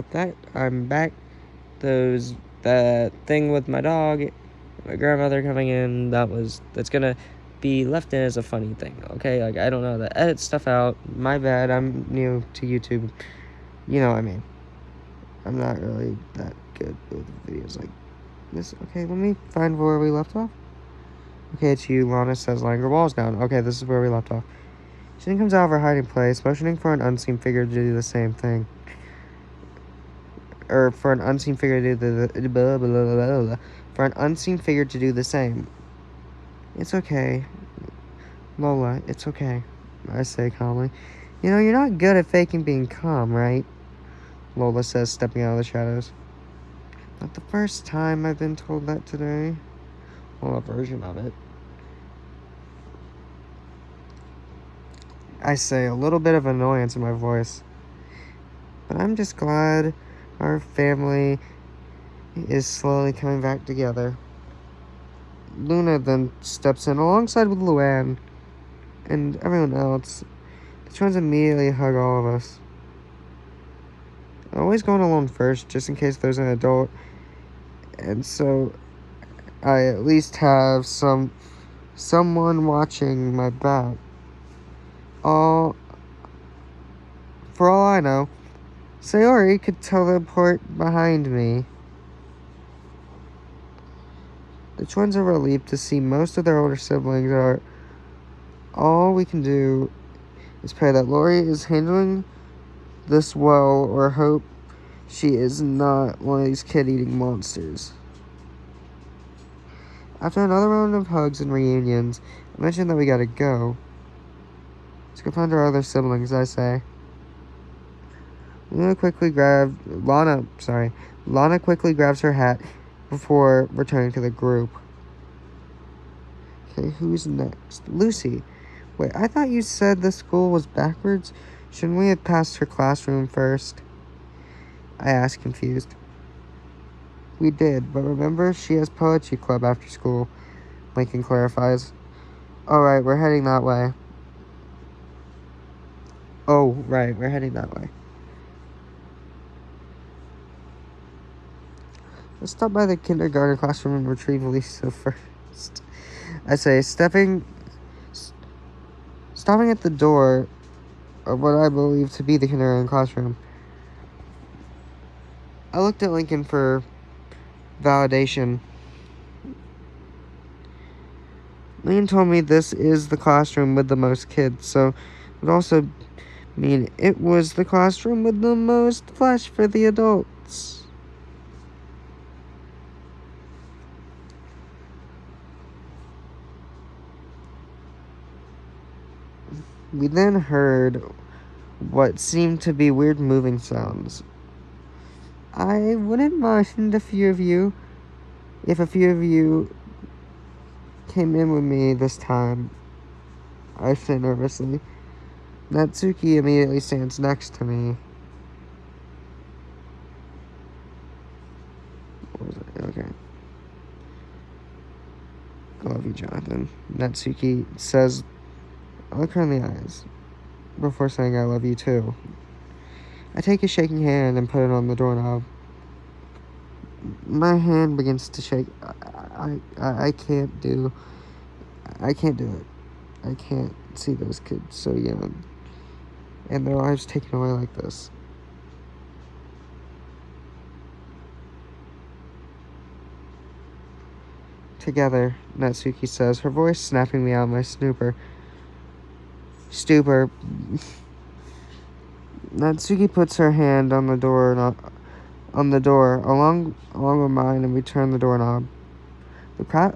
about that. I'm back. That thing with my dog, my grandmother coming in, that's gonna be left in as a funny thing, okay? Like, I don't know how to edit stuff out. My bad, I'm new to YouTube. You know what I mean. I'm not really that good with videos like this. Okay, let me find where we left off. Okay, it's you. Lana says, laying her walls down. Okay, this is where we left off. She then comes out of her hiding place, motioning for an unseen figure to do the same thing. Or for an unseen figure to do for an unseen figure to do the same. It's okay, Lola. It's okay, I say calmly. You know, you're not good at faking being calm, right? Lola says, stepping out of the shadows. Not the first time I've been told that today. Well, a version of it. I say, a little bit of annoyance in my voice. But I'm just glad our family is slowly coming back together. Luna then steps in alongside with Luann and everyone else. The twins immediately hug all of us. I'm always going alone first, just in case there's an adult, and so I at least have someone watching my back. For all I know, Sayori could teleport behind me. The twins are relieved to see most of their older siblings are. All we can do is pray that Lori is handling this well, or hope she is not one of these kid-eating monsters. After another round of hugs and reunions, I mentioned that we gotta go. Let's go find our other siblings, I say. Lana quickly grabs her hat before returning to the group. Okay, who's next? Lucy. Wait, I thought you said the school was backwards. Shouldn't we have passed her classroom first? I asked, confused. We did, but remember, she has poetry club after school, Lincoln clarifies. Alright, we're heading that way. Oh, right, we're heading that way. Let's stop by the kindergarten classroom and retrieve Lisa first. I say, stopping at the door of what I believe to be the kindergarten classroom. I looked at Lincoln for validation. Lincoln told me this is the classroom with the most kids, so it would also mean it was the classroom with the most flesh for the adults. We then heard what seemed to be weird moving sounds. I wouldn't mind if a few of you came in with me this time, I say nervously. Natsuki immediately stands next to me. What was it? Okay. I love you, Jonathan. Natsuki says, I look her in the eyes before saying I love you too. I take his shaking hand and put it on the doorknob. My hand begins to shake. I can't do it. I can't see those kids so young and their lives taken away like this. Together, Natsuki says, her voice snapping me out of my stupor. Natsuki puts her hand on the door along with mine, and we turn the doorknob. To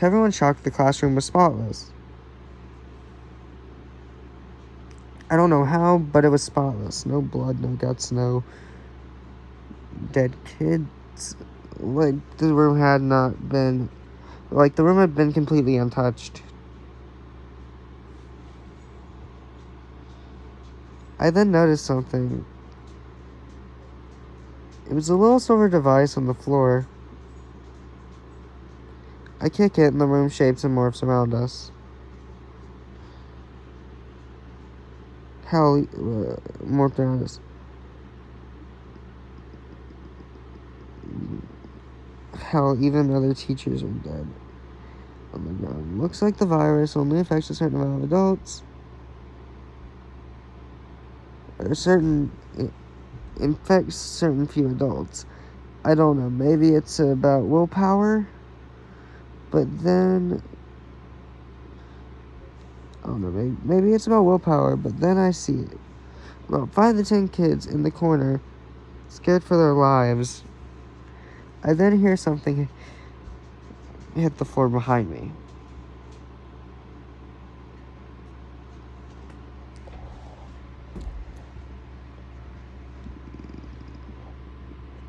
everyone's shock, the classroom was spotless. I don't know how, but it was spotless. No blood, no guts, no dead kids. The room had been completely untouched. I then noticed something. It was a little silver device on the floor. I kick it and the room shapes and morphs around us. Morphed around us. Hell, even other teachers are dead on the ground. Looks like the virus only affects a certain amount of adults. It infects certain few adults. I don't know. Maybe it's about willpower. But then, I don't know. Maybe it's about willpower. But then I see it. About 5 to 10 kids in the corner, scared for their lives. I then hear something hit the floor behind me.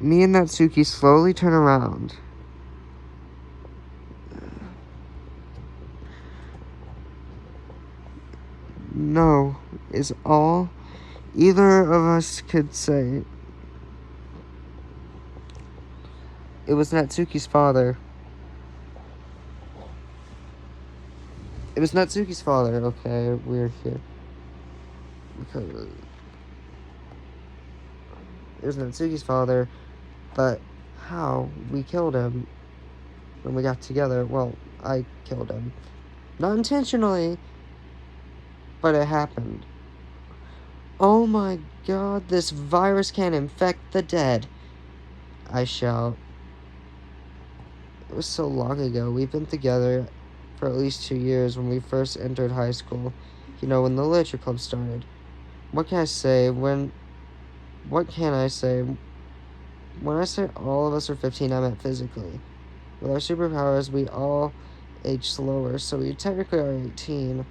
Me and Natsuki slowly turn around. No, is all either of us could say. It was Natsuki's father. It was Natsuki's father. Okay, we're here. Because it was Natsuki's father, but how we killed him when we got together? Well, I killed him. Not intentionally, but it happened. Oh my god, this virus can infect the dead, I shout. It was so long ago. We've been together for at least 2 years when we first entered high school. You know, when the literature club started. What can I say? When I say all of us are 15, I meant physically. With our superpowers, we all age slower, so we technically are 18.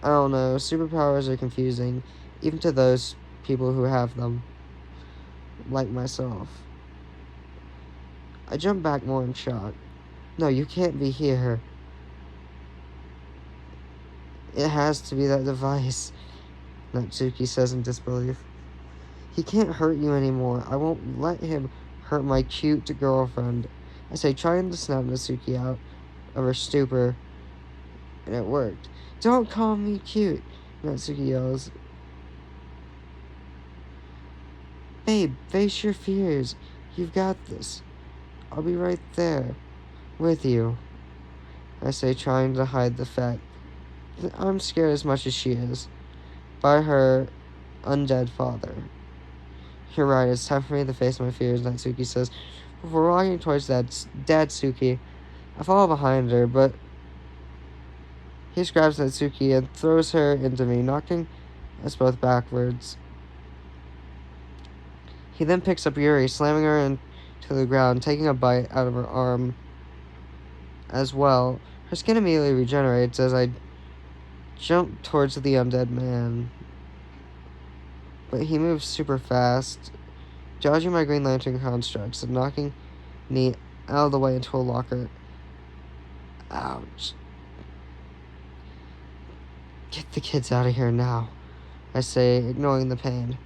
I don't know, superpowers are confusing, even to those people who have them, like myself. I jump back more in shock. No, you can't be here. It has to be that device, Natsuki says in disbelief. He can't hurt you anymore. I won't let him hurt my cute girlfriend. I say, trying to snap Natsuki out of her stupor, and it worked. Don't call me cute, Natsuki yells. Babe, face your fears. You've got this. I'll be right there, with you, I say, trying to hide the fact that I'm scared as much as she is, by her undead father. You're right, it's time for me to face my fears, Natsuki says. Before walking towards Dadsuki, I follow behind her, but he grabs Natsuki and throws her into me, knocking us both backwards. He then picks up Yuri, slamming her into the ground, taking a bite out of her arm as well. Her skin immediately regenerates as I jump towards the undead man. But he moves super fast, dodging my Green Lantern constructs and knocking me out of the way into a locker. Ouch. Get the kids out of here now, I say, ignoring the pain.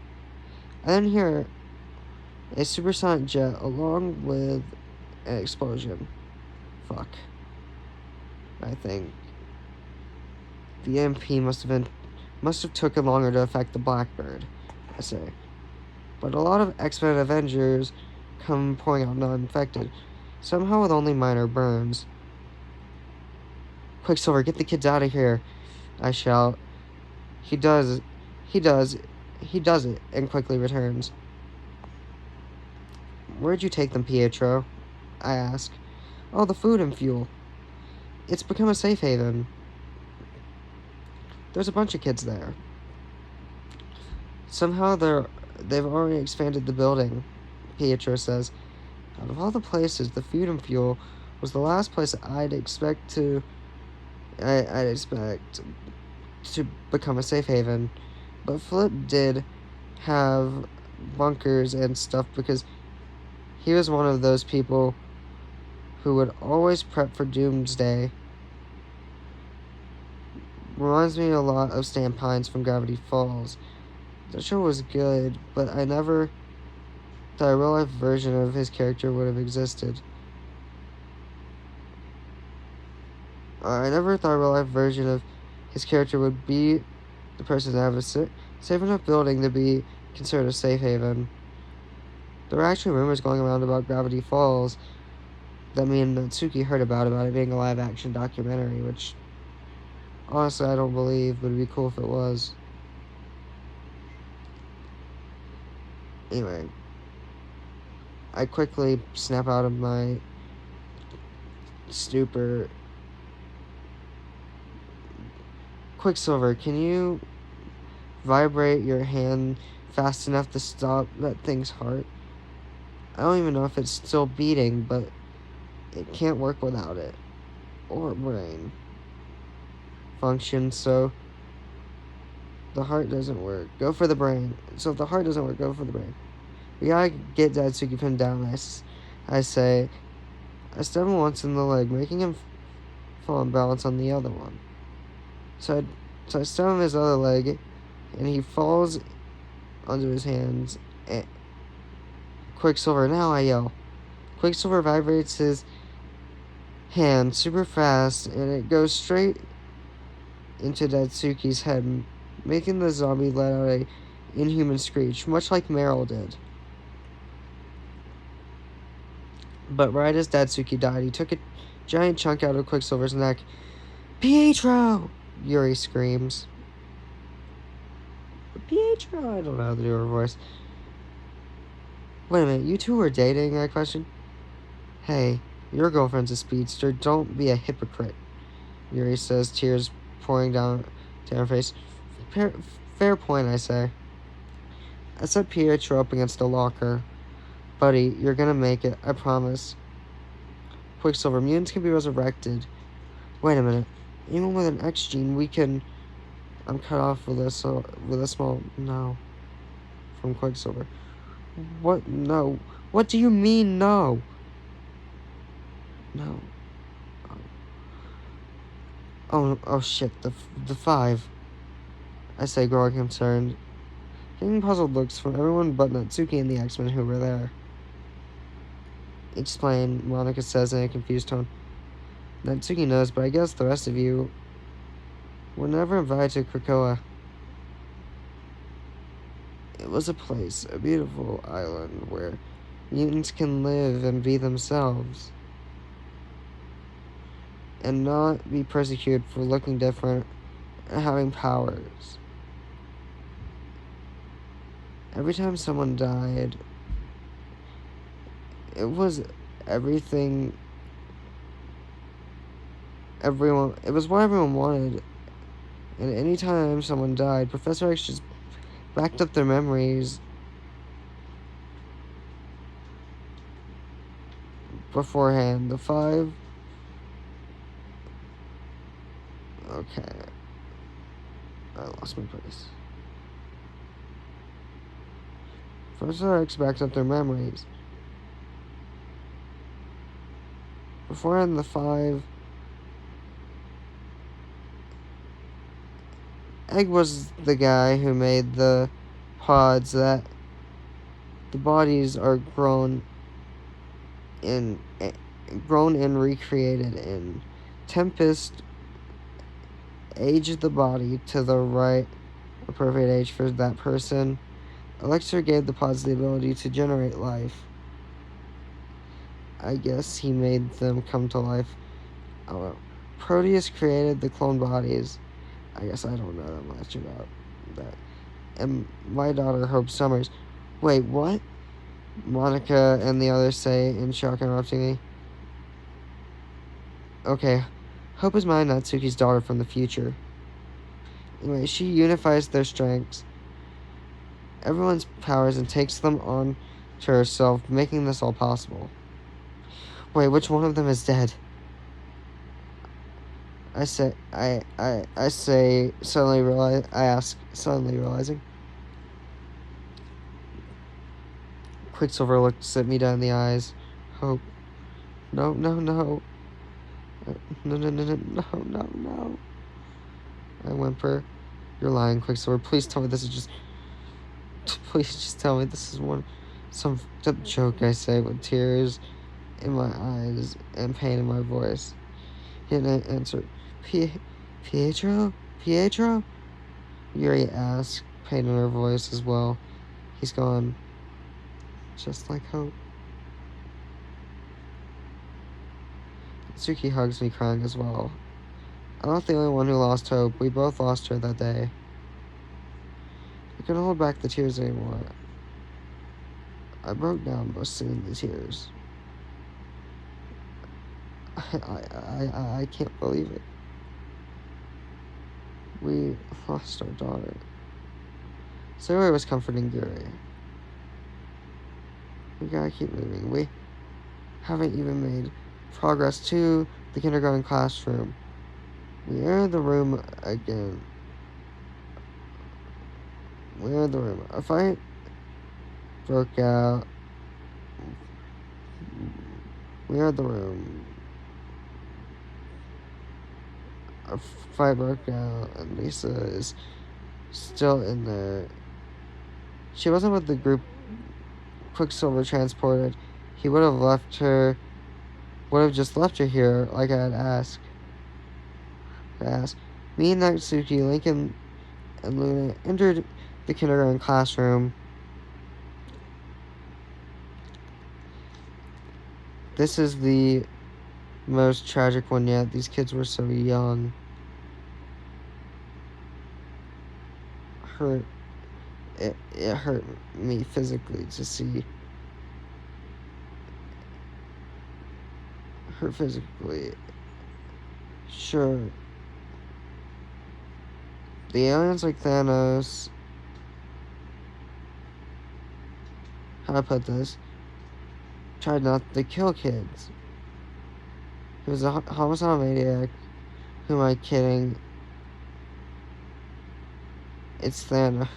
I then hear a supersonic jet along with an explosion. Fuck. I think the MP must have taken longer to affect the Blackbird, I say. But a lot of X-Men Avengers come pouring out non-infected, somehow with only minor burns. Quicksilver, get the kids out of here, I shout. He does it, and quickly returns. Where'd you take them, Pietro? I ask. Oh, the food and fuel. It's become a safe haven. There's a bunch of kids there. Somehow they've already expanded the building, Pietro says. Out of all the places, the food and fuel was the last place I'd expect to become a safe haven. But Flip did have bunkers and stuff because he was one of those people who would always prep for doomsday. Reminds me a lot of Stan Pines from Gravity Falls. That show was good, but I never thought a real-life version of his character would have existed. I never thought a real-life version of his character would be the person to have a safe enough building to be considered a safe haven. There were actually rumors going around about Gravity Falls, that me and Natsuki heard about it being a live-action documentary, which honestly I don't believe, but it'd be cool if it was. Anyway, I quickly snap out of my stupor. Quicksilver, can you vibrate your hand fast enough to stop that thing's heart? I don't even know if it's still beating, but it can't work without it. Or brain function, so the heart doesn't work. Go for the brain. So if the heart doesn't work, go for the brain. We gotta get Datsuki pinned down. I say, I stab him once in the leg, making him fall in balance on the other one. So I stab him his other leg, and he falls onto his hands. And Quicksilver, now I yell. Quicksilver vibrates his hand super fast, and it goes straight into Datsuki's head, making the zombie let out a inhuman screech, much like Meryl did. But right as Datsuki died, he took a giant chunk out of Quicksilver's neck. Pietro! Yuri screams. Pietro? I don't know how to do her voice. Wait a minute, you two were dating, I questioned. Hey, your girlfriend's a speedster. Don't be a hypocrite, Yuri says, tears pouring down her face. Fair point, I say. I set Pietro up against a locker. Buddy, you're gonna make it, I promise. Quicksilver, mutants can be resurrected. Wait a minute. Even with an X gene, we can... I'm cut off with a small no from Quicksilver. What? No. What do you mean, no? No. Oh shit, the 5. I say, growing concerned. Getting puzzled looks from everyone but Natsuki and the X-Men who were there. Explain, Monica says in a confused tone. Natsuki knows, but I guess the rest of you were never invited to Krakoa. It was a place, a beautiful island where mutants can live and be themselves and not be persecuted for looking different and having powers. Every time someone died, it was everything it was what everyone wanted. And anytime someone died, Professor X just backed up their memories beforehand. The 5. Okay. I lost my place. Professor X backed up their memories. Beforehand, the 5. Egg was the guy who made the pods that the bodies are grown and recreated in. Tempest aged the body to the right appropriate age for that person. Elixir gave the pods the ability to generate life. I guess he made them come to life. Oh, Proteus created the clone bodies. I guess I don't know that much about that. And my daughter, Hope Summers. Wait, what? Monica and the others say in shock, interrupting me. Okay, Hope is my Natsuki's daughter from the future. Anyway, she unifies their strengths, everyone's powers, and takes them on to herself, making this all possible. Wait, which one of them is dead? I say, suddenly realizing. Quicksilver looks at me down in the eyes. Hope. No. No. I whimper. You're lying, Quicksilver. Please tell me this is just... Please just tell me this is some joke, I say, with tears in my eyes and pain in my voice. He didn't answer. Pietro? Yuri asked, pain in her voice as well. He's gone. Just like Hope. Suki hugs me, crying as well. I'm not the only one who lost hope. We both lost her that day. I couldn't hold back the tears anymore. I broke down bursting the tears. I can't believe it. We lost our daughter. Sayori was comforting Yuri. We gotta keep moving. We haven't even made progress to the kindergarten classroom. We entered the room again. We entered the room. A fight broke out. We entered the room. A fight broke out, and Lisa is still in there. She wasn't with the group Quicksilver transported. He would have just left her here, like I had asked. Me, Natsuki, Lincoln, and Luna entered the kindergarten classroom. This is the most tragic one yet. These kids were so young. It hurt me physically to see her physically. Sure. The aliens like Thanos, how I put this, tried not to kill kids. He was a homicidal maniac. Who am I kidding? It's Thanos.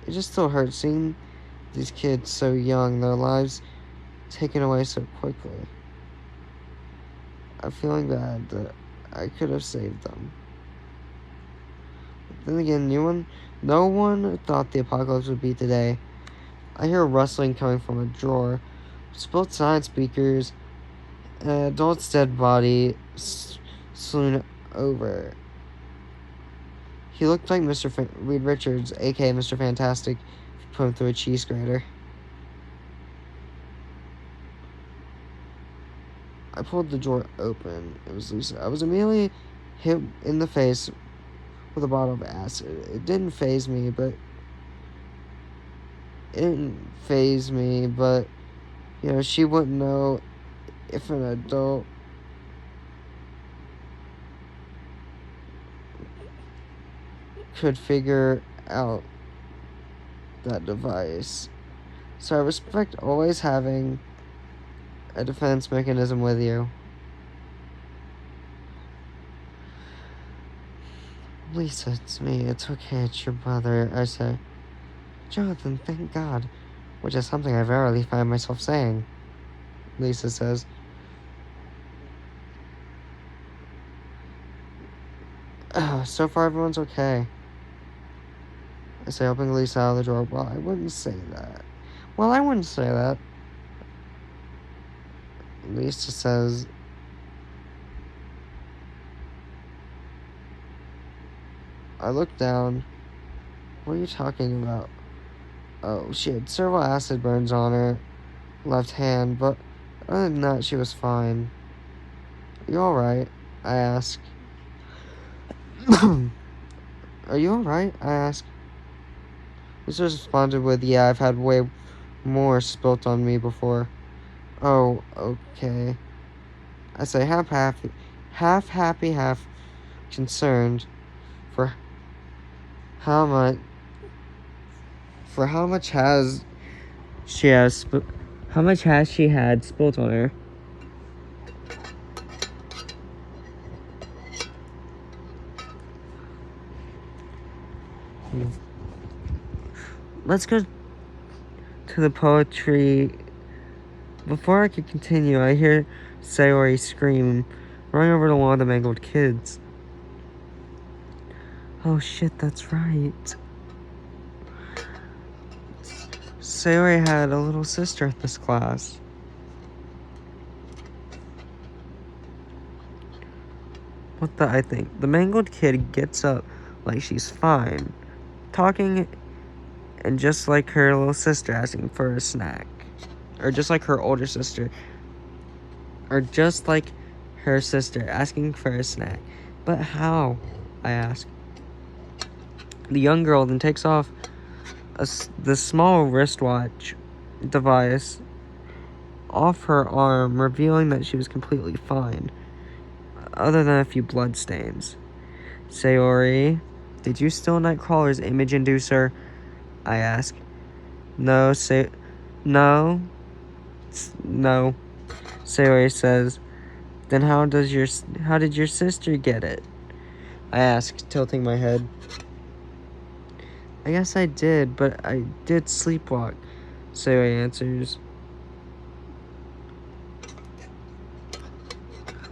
It just still hurts seeing these kids so young, their lives taken away so quickly. I'm feeling bad that I could have saved them. But then again, no one thought the apocalypse would be today. I hear rustling coming from a drawer. Spilled side speakers. An adult's dead body swooned over. He looked like Mr. Reed Richards, aka Mr. Fantastic, if you put him through a cheese grater. I pulled the drawer open. It was Lisa. I was immediately hit in the face with a bottle of acid. It didn't faze me, but she wouldn't know if an adult could figure out that device. So I respect always having a defense mechanism with you. Lisa, it's me. It's okay. It's your brother. I say, Jonathan, thank God. Which is something I rarely find myself saying. Lisa says. So far, everyone's okay. I say, helping Lisa out of the drawer. Well, I wouldn't say that. Lisa says, I looked down. What are you talking about? Oh, she had several acid burns on her left hand, but other than that, she was fine. You alright? I ask. Are you alright? I ask. Lisa responded with, yeah, I've had way more spilt on me before. Oh, okay. I say half happy, half concerned for how much has she had spilt on her. Let's go to the poetry. Before I could continue, I hear Sayori scream, running over to one of the mangled kids. Oh shit, that's right. Sayori had a little sister at this class. What the I think? The mangled kid gets up like she's fine, talking, and just like her little sister asking for a snack. Or just like her older sister are just like her sister, asking for a snack. But how? I ask. The young girl then takes off the small wristwatch device off her arm, revealing that she was completely fine, other than a few blood stains. Sayori, did you steal Nightcrawler's image inducer? I ask. No, no, no, Sayori says. Then how did your sister get it? I ask, tilting my head. I guess I did, but I did sleepwalk, Sayori answers.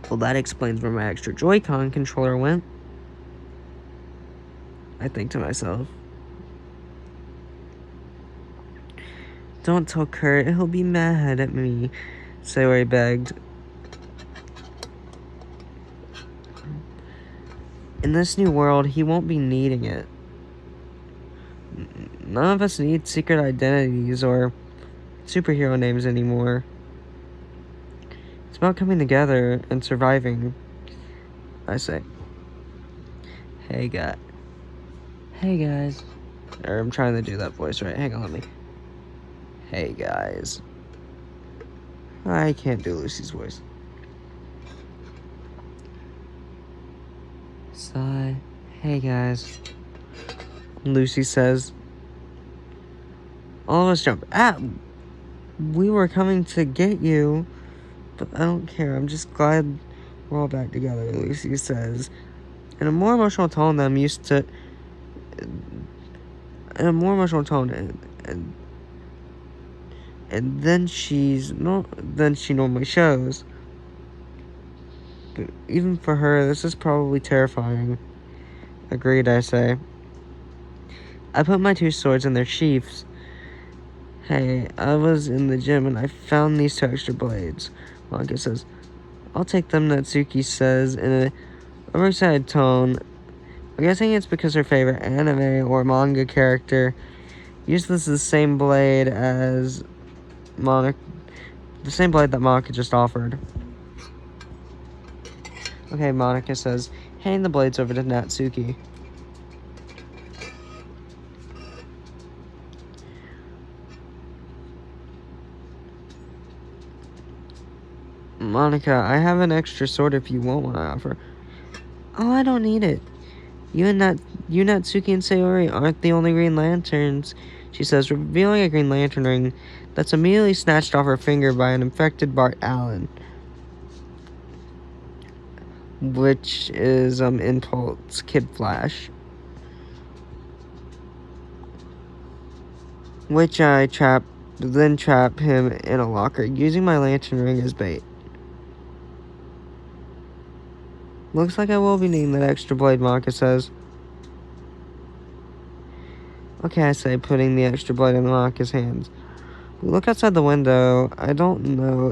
Well, that explains where my extra Joy-Con controller went, I think to myself. Don't tell Kurt, he'll be mad at me, Sayori begged. In this new world, he won't be needing it. None of us need secret identities or superhero names anymore. It's about coming together and surviving, I say. Hey guys. Or I'm trying to do that voice right. Hang on, let me. Hey guys. I can't do Lucy's voice. Sigh. Hey guys. Lucy says. All of us jump. We were coming to get you. But I don't care. I'm just glad we're all back together, Lucy says. In a more emotional tone than I'm used to. In a more emotional tone. And then she normally shows. But even for her, this is probably terrifying. Agreed, I say. I put my two swords in their sheaths. Hey, I was in the gym and I found these two extra blades. Monica says, I'll take them, Natsuki says in an overexcited tone. I'm guessing it's because her favorite anime or manga character uses the same blade as the same blade that Monica just offered. Okay, Monica says, handing the blades over to Natsuki. Monica, I have an extra sword if you want one, I offer. Oh, I don't need it. You, Natsuki, and Sayori aren't the only Green Lanterns, she says, revealing a Green Lantern ring that's immediately snatched off her finger by an infected Bart Allen. Which is, Impulse Kid Flash. Which I trap him in a locker, using my lantern ring as bait. Looks like I will be needing that extra blade, Monica says. Okay, I say, putting the extra blade in Monica's hands. We look outside the window. I don't know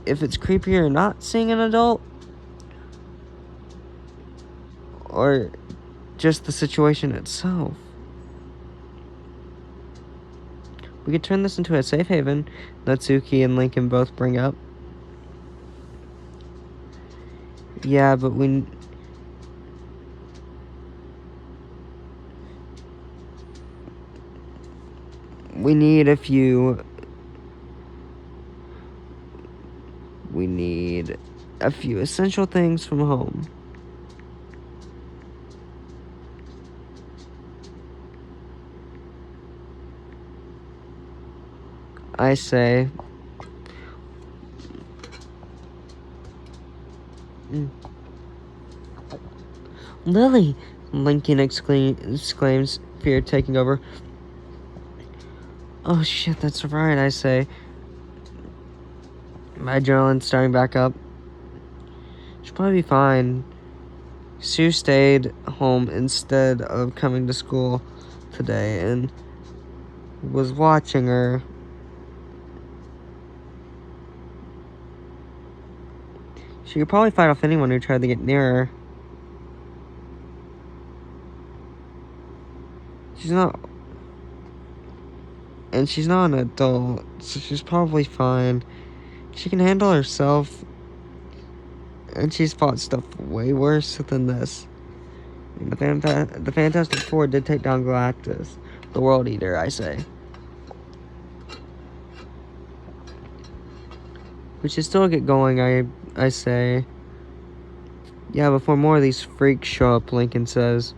if it's creepy or not seeing an adult. Or just the situation itself. We could turn this into a safe haven, Natsuki and Lincoln both bring up. Yeah, but we need a few essential things from home. I say. Lily! Lincoln exclaims, fear taking over. Oh shit, that's right, I say. My adrenaline starting back up. She'll probably be fine. Sue stayed home instead of coming to school today and was watching her. She could probably fight off anyone who tried to get near her. She's not an adult, so she's probably fine. She can handle herself, and she's fought stuff way worse than this. The Fantastic Four did take down Galactus, the World Eater, I say. We should still get going, I say. Yeah, before more of these freaks show up, Lincoln says.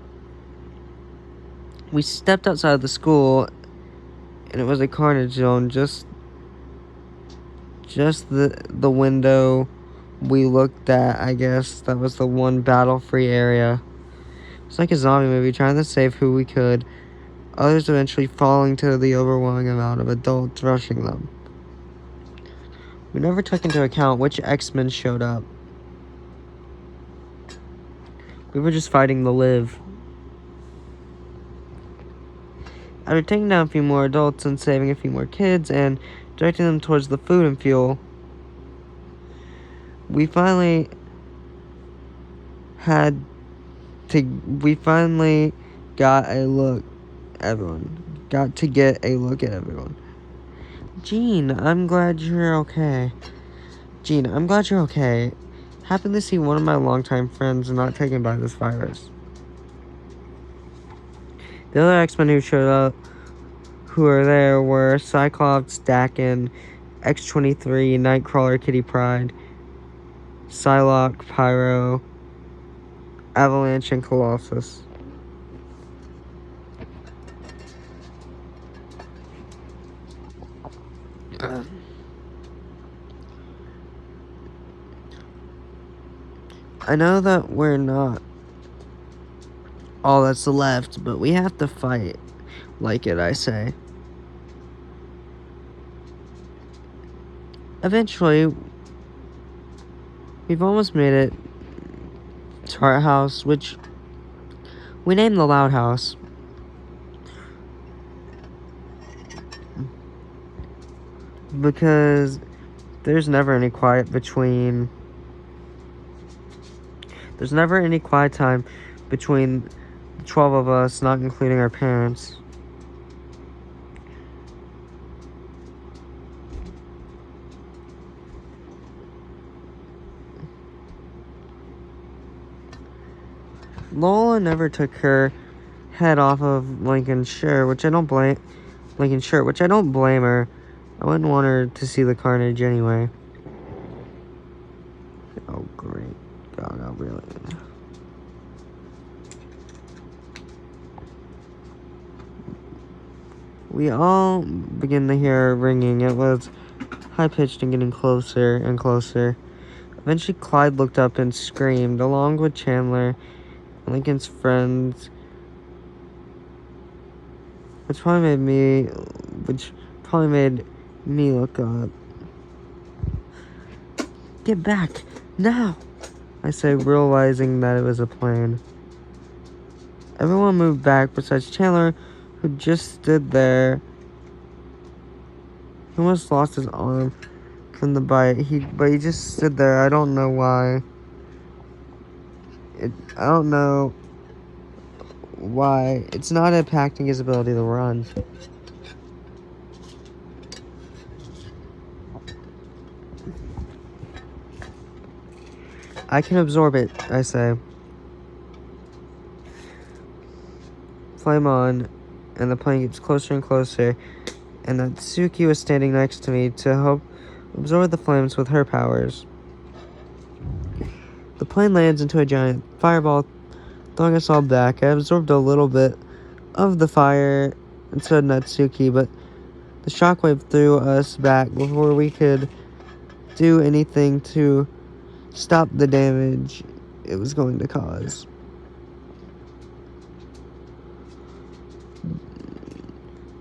We stepped outside the school, and it was a carnage zone. Just the window we looked at, I guess. That was the one battle-free area. It's like a zombie movie, trying to save who we could. Others eventually falling to the overwhelming amount of adults rushing them. We never took into account which X-Men showed up. We were just fighting to live. After taking down a few more adults and saving a few more kids and directing them towards the food and fuel, we finally got a look at everyone. Jean, I'm glad you're okay. Happy to see one of my longtime friends not taken by this virus. The other X-Men who are there were Cyclops, Daken, X-23, Nightcrawler, Kitty Pryde, Psylocke, Pyro, Avalanche, and Colossus. I know that we're not all that's left, but we have to fight like it, I say. Eventually, we've almost made it to our house, which we named the Loud House. Because there's never any quiet time between the 12 of us, not including our parents. Lola never took her head off of Lincoln's shirt, which I don't blame her. I wouldn't want her to see the carnage anyway. Oh, great. God, I really... We all began to hear ringing. It was high-pitched and getting closer and closer. Eventually, Clyde looked up and screamed, along with Chandler and Lincoln's friends, which probably made me look up. Get back, now! I said, realizing that it was a plane. Everyone moved back besides Chandler, who just stood there. He almost lost his arm from the bite. But he just stood there. I don't know why. I don't know why. It's not impacting his ability to run. I can absorb it, I say. Flame on, and the plane gets closer and closer, and Natsuki was standing next to me to help absorb the flames with her powers. The plane lands into a giant fireball, throwing us all back. I absorbed a little bit of the fire, and so did Natsuki, but the shockwave threw us back before we could do anything to stop the damage it was going to cause.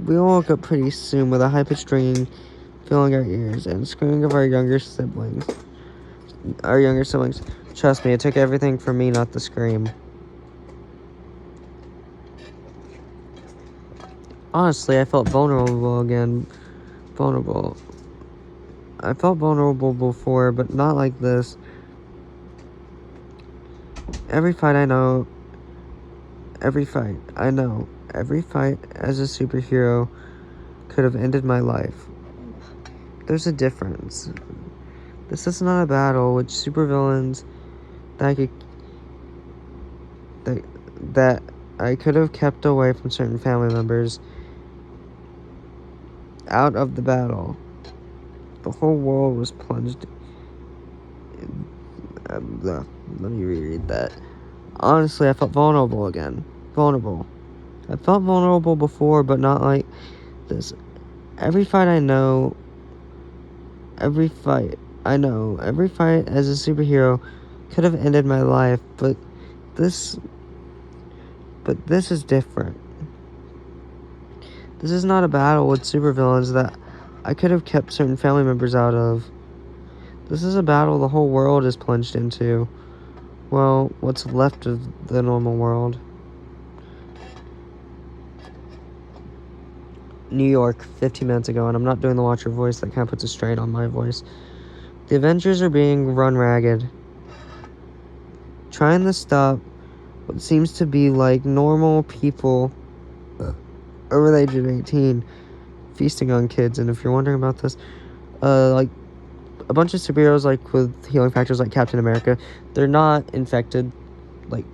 We all woke up pretty soon with a high-pitched ringing filling our ears and screaming of our younger siblings. Trust me, it took everything from me not to scream. Honestly, I felt vulnerable again. I felt vulnerable before, but not like this. Every fight I know, every fight as a superhero could have ended my life. There's a difference. This is not a battle with supervillains that I could that I could have kept away from certain family members out of the battle. The whole world was plunged in, let me reread that. Honestly, I felt vulnerable again. Vulnerable. I felt vulnerable before, but not like this. Every fight as a superhero could have ended my life, but this is different. This is not a battle with supervillains that I could have kept certain family members out of. This is a battle the whole world is plunged into. Well, what's left of the normal world. New York, 15 minutes ago, and I'm not doing the Watcher voice. That kind of puts a strain on my voice. The Avengers are being run ragged, trying to stop what seems to be like normal people over the age of 18 feasting on kids. And if you're wondering about this, like a bunch of superheroes like with healing factors like Captain America, they're not infected. Like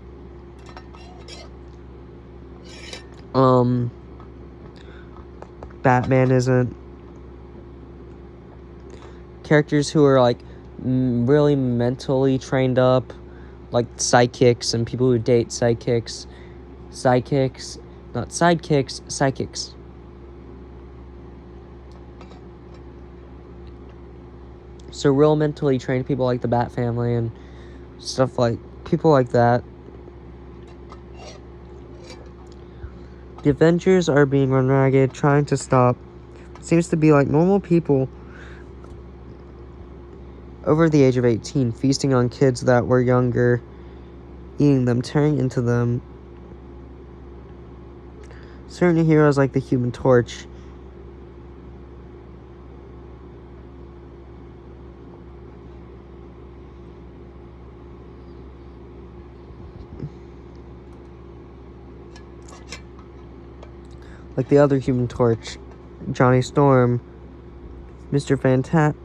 Batman isn't. Characters who are like really mentally trained up, like psychics and people who date psychics, not sidekicks, psychics. So real mentally trained people like the Bat family and stuff, like people like that. The Avengers are being run ragged, trying to stop. Seems to be like normal people over the age of 18, feasting on kids that were younger, eating them, tearing into them. Certain heroes like the Human Torch like the other Human Torch, Johnny Storm, Mr. Fantastic,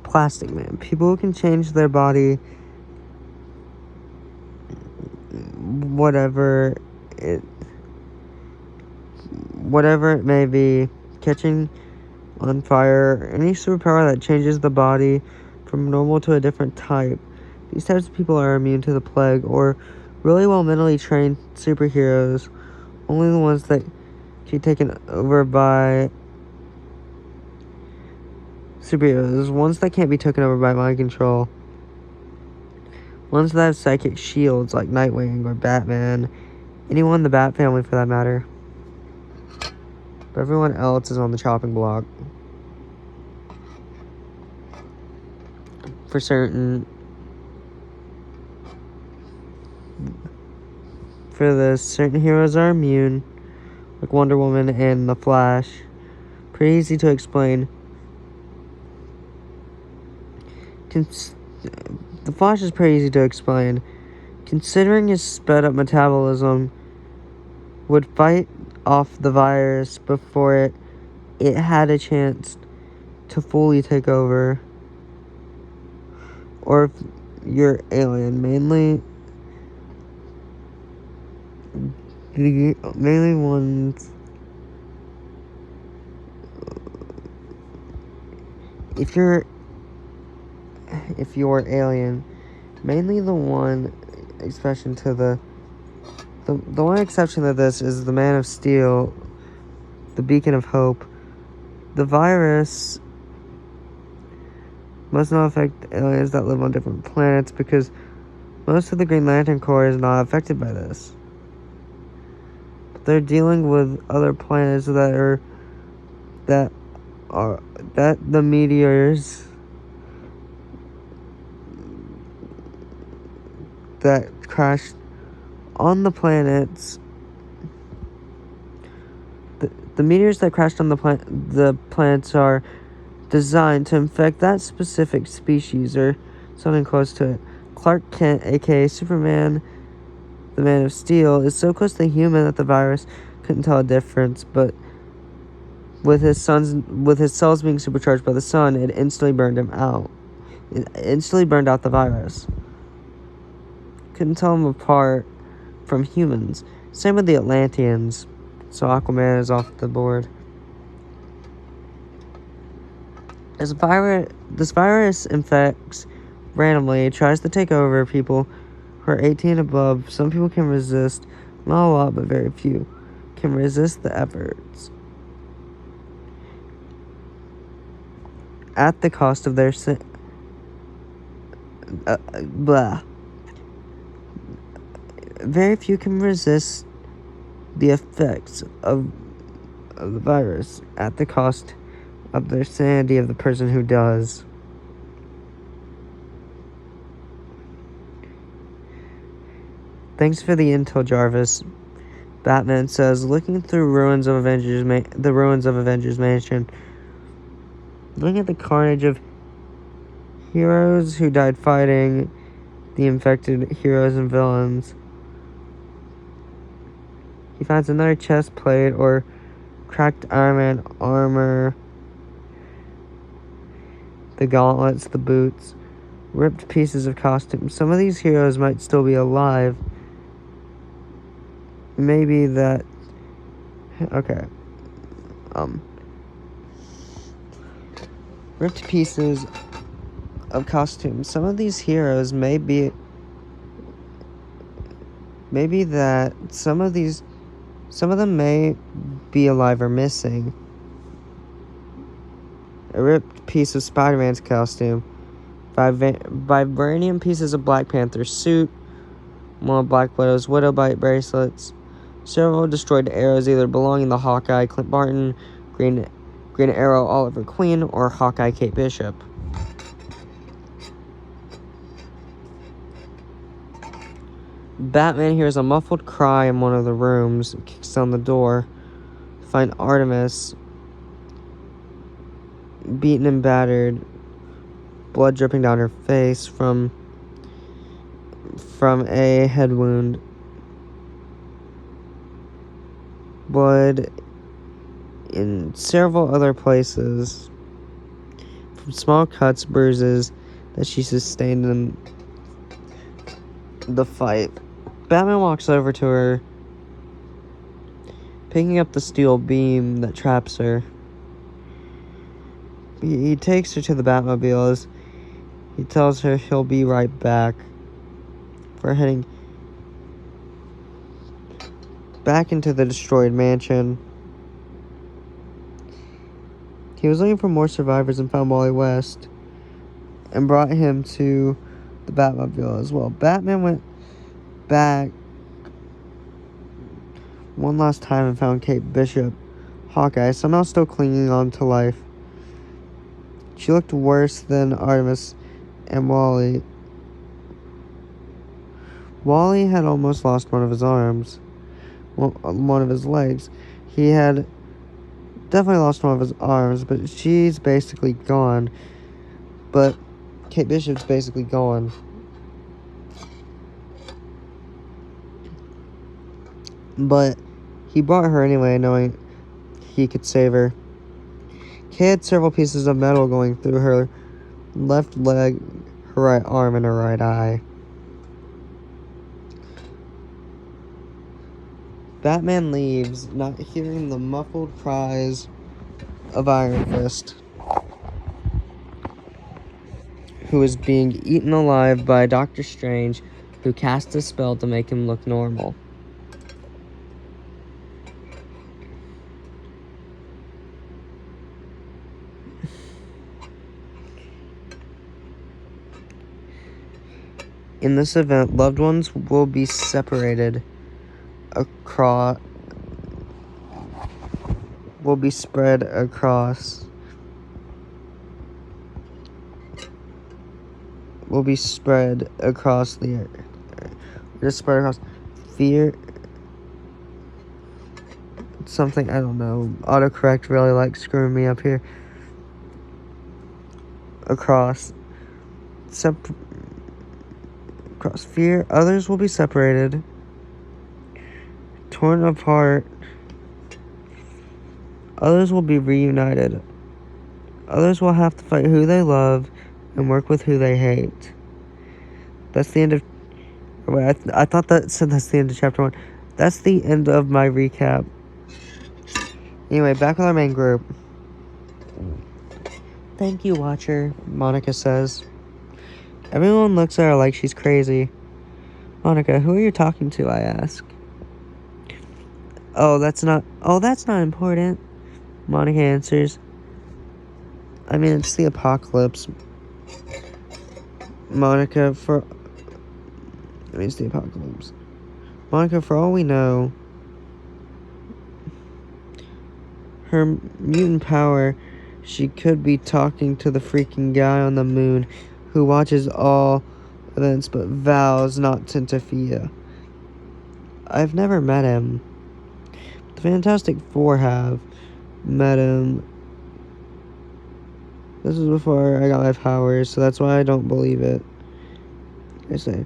Plastic Man. People who can change their body, whatever it may be, catching on fire, any superpower that changes the body from normal to a different type. These types of people are immune to the plague, or really well mentally trained superheroes. Only the ones that can be taken over by superheroes. Ones that can't be taken over by mind control. Ones that have psychic shields like Nightwing or Batman. Anyone in the Bat family for that matter. But everyone else is on the chopping block. For certain. For this, certain heroes are immune, like Wonder Woman and The Flash. Pretty easy to explain. The Flash is pretty easy to explain. Considering his sped up metabolism would fight off the virus before it had a chance to fully take over. Or if you're alien, mainly ones. If you're alien, mainly the one exception to the one exception to this is the Man of Steel, the Beacon of Hope. The virus must not affect aliens that live on different planets because most of the Green Lantern Corps is not affected by this. But they're dealing with other planets that the meteors that crashed on the planets. The meteors that crashed on the planets are designed to infect that specific species or something close to it. Clark Kent, aka Superman, the Man of Steel, is so close to human that the virus couldn't tell a difference, but with his cells being supercharged by the sun, it instantly burned him out. It instantly burned out the virus. Couldn't tell him apart from humans. Same with the Atlanteans. So Aquaman is off the board. This virus infects randomly. It tries to take over people who are 18 and above. Some people can resist. Not a lot, but very few can resist the efforts. At the cost of their Very few can resist the effects of the virus at the cost of their sanity of the person who does. Thanks for the intel, Jarvis. Batman says, looking through the ruins of Avengers Mansion, looking at the carnage of heroes who died fighting the infected heroes and villains. He finds another chest plate or cracked Iron Man armor, the gauntlets, the boots, ripped pieces of costumes. Some of these heroes might still be alive. Maybe that... Okay. Ripped pieces of costumes. Some of these heroes maybe that some of them may be alive or missing. A ripped piece of Spider-Man's costume. Vibranium pieces of Black Panther's suit. One of Black Widow's Widow Bite bracelets. Several destroyed arrows either belonging to Hawkeye, Clint Barton, Green Arrow, Oliver Queen, or Hawkeye, Kate Bishop. Batman hears a muffled cry in one of the rooms and kicks down the door to find Artemis beaten and battered, blood dripping down her face from a head wound. Blood in several other places from small cuts, bruises that she sustained in the fight. Batman walks over to her, picking up the steel beam that traps her. He takes her to the Batmobile as he tells her he'll be right back. We're heading back into the destroyed mansion. He was looking for more survivors and found Wally West and brought him to the Batmobile as well. Batman went back one last time and found Kate Bishop, Hawkeye, somehow still clinging on to life. She looked worse than Artemis and Wally. Wally had almost lost one of his arms, one of his legs. He had definitely lost one of his arms, but she's basically gone. But Kate Bishop's basically gone. But he brought her anyway, knowing he could save her. Kate had several pieces of metal going through her left leg, her right arm, and her right eye. Batman leaves, not hearing the muffled cries of Iron Fist, who is being eaten alive by Doctor Strange, who cast a spell to make him look normal. In this event, loved ones will be separated across, will be spread across, the earth. Just spread across fear. Something, I don't know. Autocorrect really likes screwing me up here. Across fear, others will be separated torn apart. Others will be reunited. Others will have to fight who they love and work with who they hate. That's the end of... Wait, I thought that said that's the end of chapter 1. That's the end of my recap. Anyway, back with our main group. Thank you, Watcher, Monica says. Everyone looks at her like she's crazy. Monica, who are you talking to? I ask. Oh, that's not important, Monica answers. I mean, it's the apocalypse. It's the apocalypse. Monica, for all we know, her mutant power, she could be talking to the freaking guy on the moon who watches all events but vows not to interfere. I've never met him. The Fantastic Four have met him. This is before I got my powers, so that's why I don't believe it. I say.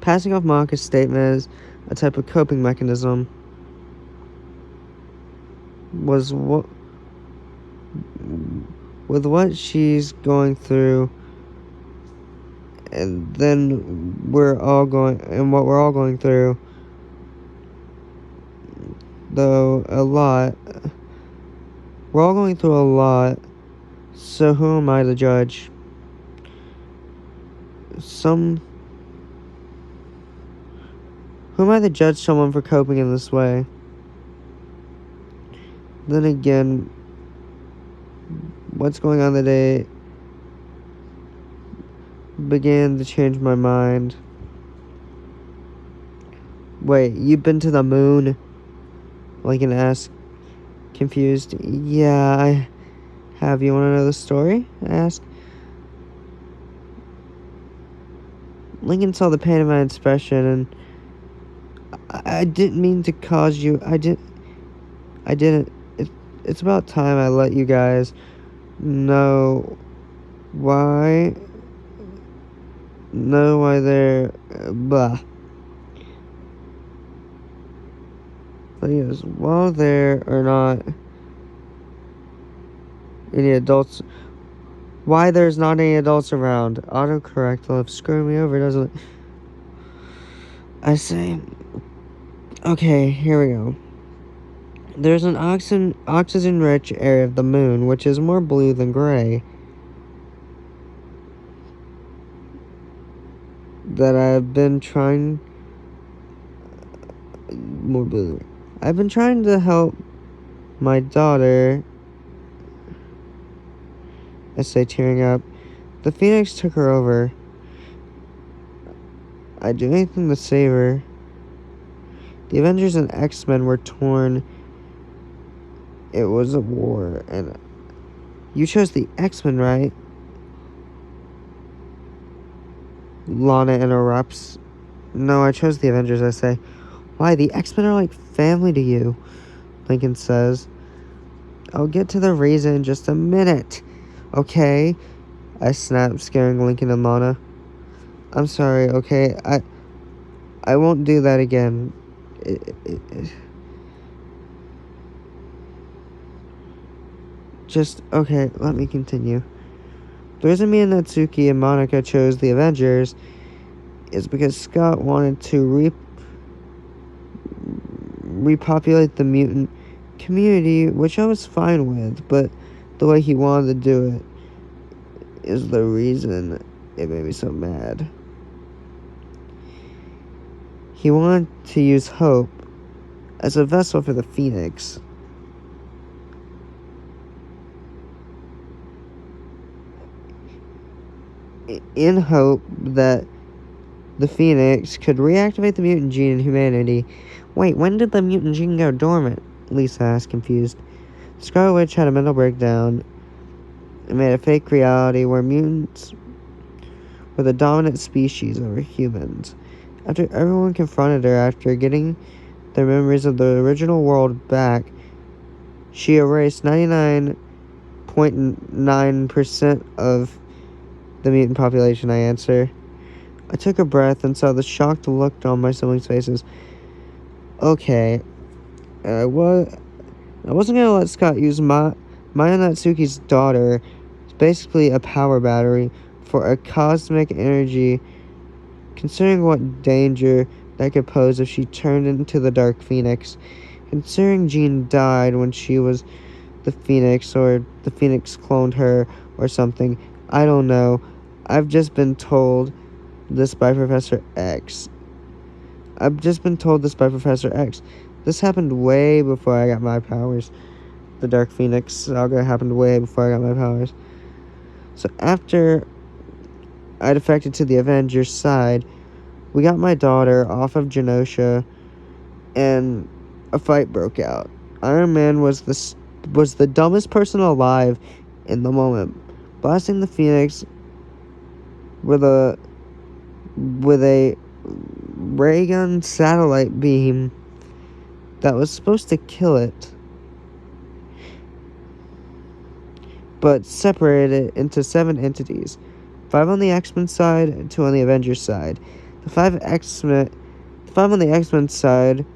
Passing off Monica's statement as a type of coping mechanism was with what she's going through, and then what we're all going through, though a lot. We're all going through a lot, so who am I to judge? Who am I to judge someone for coping in this way? Then again, what's going on today began to change my mind. Wait, you've been to the moon? Lincoln asked, confused. Yeah, I have. You want to know the story? I asked. Lincoln saw the pain in my expression, and I didn't mean to cause you. I didn't. It's about time I let you guys know why they're blah. But yes, while there are not any adults, why there's not any adults around? Autocorrect loves screwing me over, doesn't it? I say, okay, here we go. There's an oxygen-rich area of the moon, which is more blue than gray, that I've been trying... More blue. I've been trying to help my daughter... I say, tearing up. The Phoenix took her over. I'd do anything to save her. The Avengers and X-Men were torn. It was a war, and you chose the X-Men, right? Lana interrupts. No, I chose the Avengers, I say. Why? The X-Men are like family to you, Lincoln says. I'll get to the reason in just a minute, okay? I snap, scaring Lincoln and Lana. I'm sorry, okay? I won't do that again. Just, okay, let me continue. The reason me and Natsuki and Monica chose the Avengers is because Scott wanted to repopulate the mutant community, which I was fine with, but the way he wanted to do it is the reason it made me so mad. He wanted to use Hope as a vessel for the Phoenix. In hope that the Phoenix could reactivate the mutant gene in humanity. Wait, when did the mutant gene go dormant? Lisa asked, confused. Scarlet Witch had a mental breakdown and made a fake reality where mutants were the dominant species over humans. After everyone confronted her after getting their memories of the original world back, she erased 99.9% of the mutant population, I answer. I took a breath and saw the shocked look on my siblings' faces. Okay, I wasn't gonna let Scott use Maya Natsuki's daughter, it's basically a power battery, for a cosmic energy, considering what danger that could pose if she turned into the Dark Phoenix. Considering Jean died when she was the Phoenix, or the Phoenix cloned her, or something. I don't know. I've just been told this by Professor X. This happened way before I got my powers. The Dark Phoenix saga happened way before I got my powers. So after I defected to the Avengers side, we got my daughter off of Genosha, and a fight broke out. Iron Man was the dumbest person alive in the moment, blasting the Phoenix with a ray gun satellite beam that was supposed to kill it, but separated it into 7 entities. 5 on the X-Men side and 2 on the Avengers side. The 5 on the X-Men side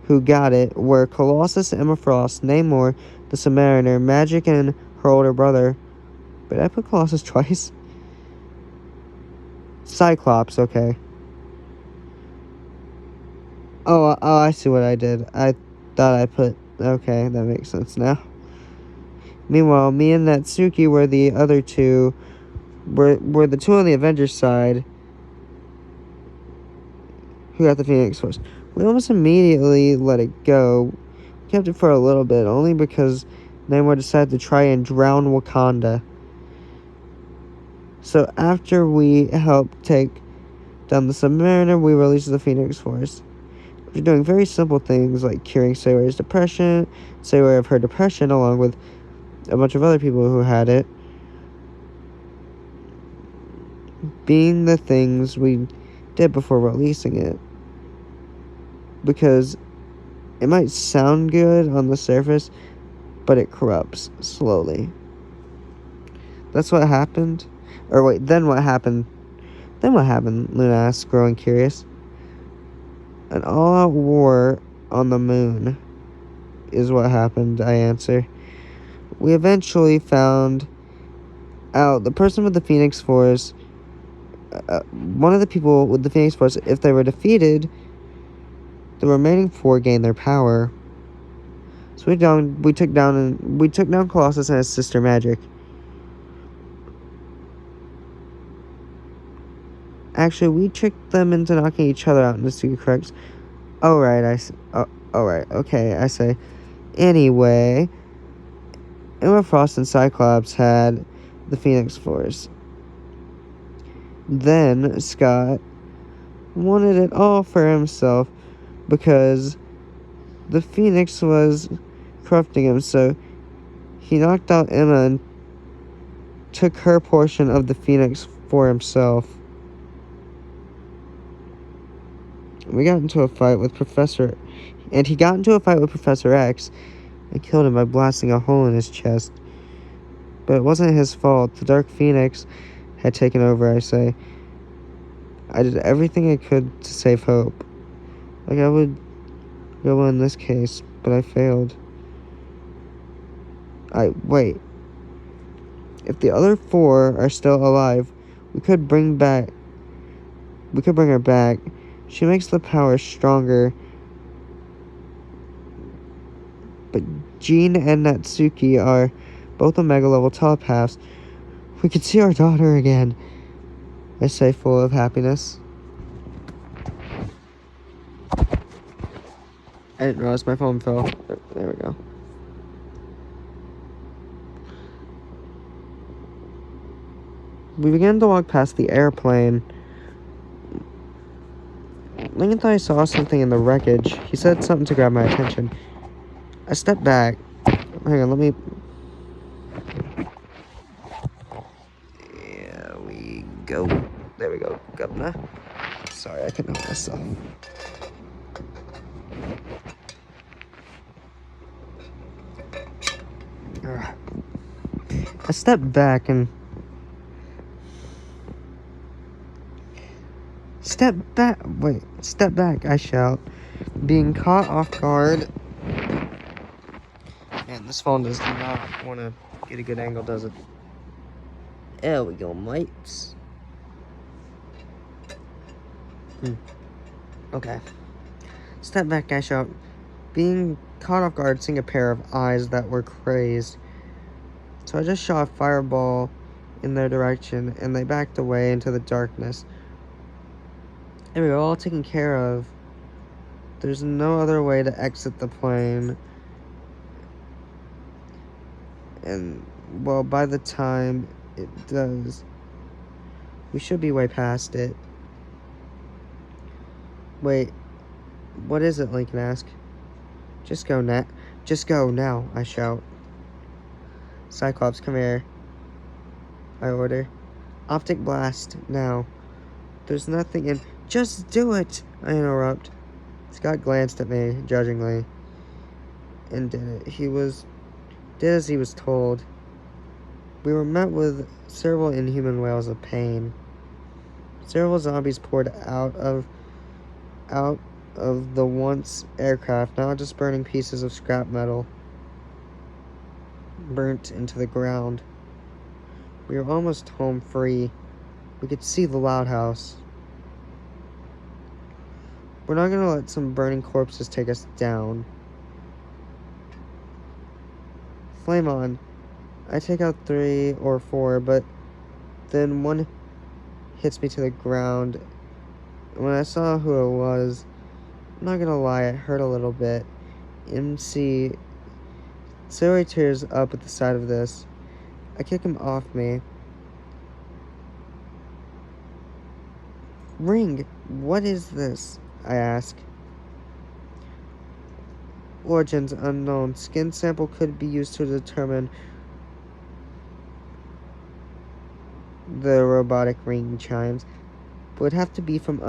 who got it were Colossus, Emma Frost, Namor, the Submariner, Magic, and her older brother. But I put Colossus twice. Cyclops, okay. Oh, I see what I did. I thought I put... Okay, that makes sense now. Meanwhile, me and Natsuki were the other two... Were the 2 on the Avengers side who got the Phoenix Force. We almost immediately let it go. We kept it for a little bit, only because Namor decided to try and drown Wakanda. So after we helped take down the Submariner, we released the Phoenix Force. We're doing very simple things like curing Sawyer's depression, Sawyer of her depression, along with a bunch of other people who had it. Being the things we did before releasing it. Because it might sound good on the surface, but it corrupts slowly. That's what happened. Or wait, then what happened? Then what happened? Luna asked, growing curious. An all-out war on the moon is what happened, I answer. We eventually found out the person with the Phoenix Force, one of the people with the Phoenix Force, if they were defeated, the remaining 4 gained their power. So we took down Colossus and his sister Magic. Actually, we tricked them into knocking each other out, Natsuki corrects. Alright, okay, I say. Anyway, Emma Frost and Cyclops had the Phoenix Force. Then Scott wanted it all for himself because the Phoenix was corrupting him, so he knocked out Emma and took her portion of the Phoenix for himself. We got into a fight with Professor X and killed him by blasting a hole in his chest. But it wasn't his fault. The Dark Phoenix had taken over, I say. I did everything I could to save Hope. Like I would go in this case, but I failed. Wait. If the other 4 are still alive, we could bring her back. She makes the power stronger. But Jean and Natsuki are both Omega-level telepaths. We could see our daughter again, I say, full of happiness. I didn't realize my phone fell. There we go. We began to walk past the airplane. Lincoln thought I saw something in the wreckage. He said something to grab my attention. I stepped back. Hang on, let me... Here we go. There we go, Governor. Sorry, I couldn't help myself. I stepped back and... Step back. Wait, step back, I shout, being caught off guard. Man, this phone does not want to get a good angle, does it? There we go, mates. Okay. Step back, I shout, being caught off guard, seeing a pair of eyes that were crazed. So I just shot a fireball in their direction, and they backed away into the darkness. There we go, all taken care of. There's no other way to exit the plane. And, well, by the time it does, we should be way past it. Wait, what is it? Lincoln asked. Just go now, I shout. Cyclops, come here, I order. Optic blast, now. There's nothing in... Just do it, I interrupt. Scott glanced at me, judgingly, and did it. Did as he was told. We were met with several inhuman wails of pain. Several zombies poured out of the once aircraft, now just burning pieces of scrap metal, burnt into the ground. We were almost home free. We could see the Loud House. We're not gonna let some burning corpses take us down. Flame on. I take out 3 or 4, but then one hits me to the ground. When I saw who it was, I'm not gonna lie, it hurt a little bit. MC Zoe tears up at the sight of this. I kick him off me. Ring, what is this? I ask. Origins unknown. Skin sample could be used to determine the robotic ring chimes. Would have to be from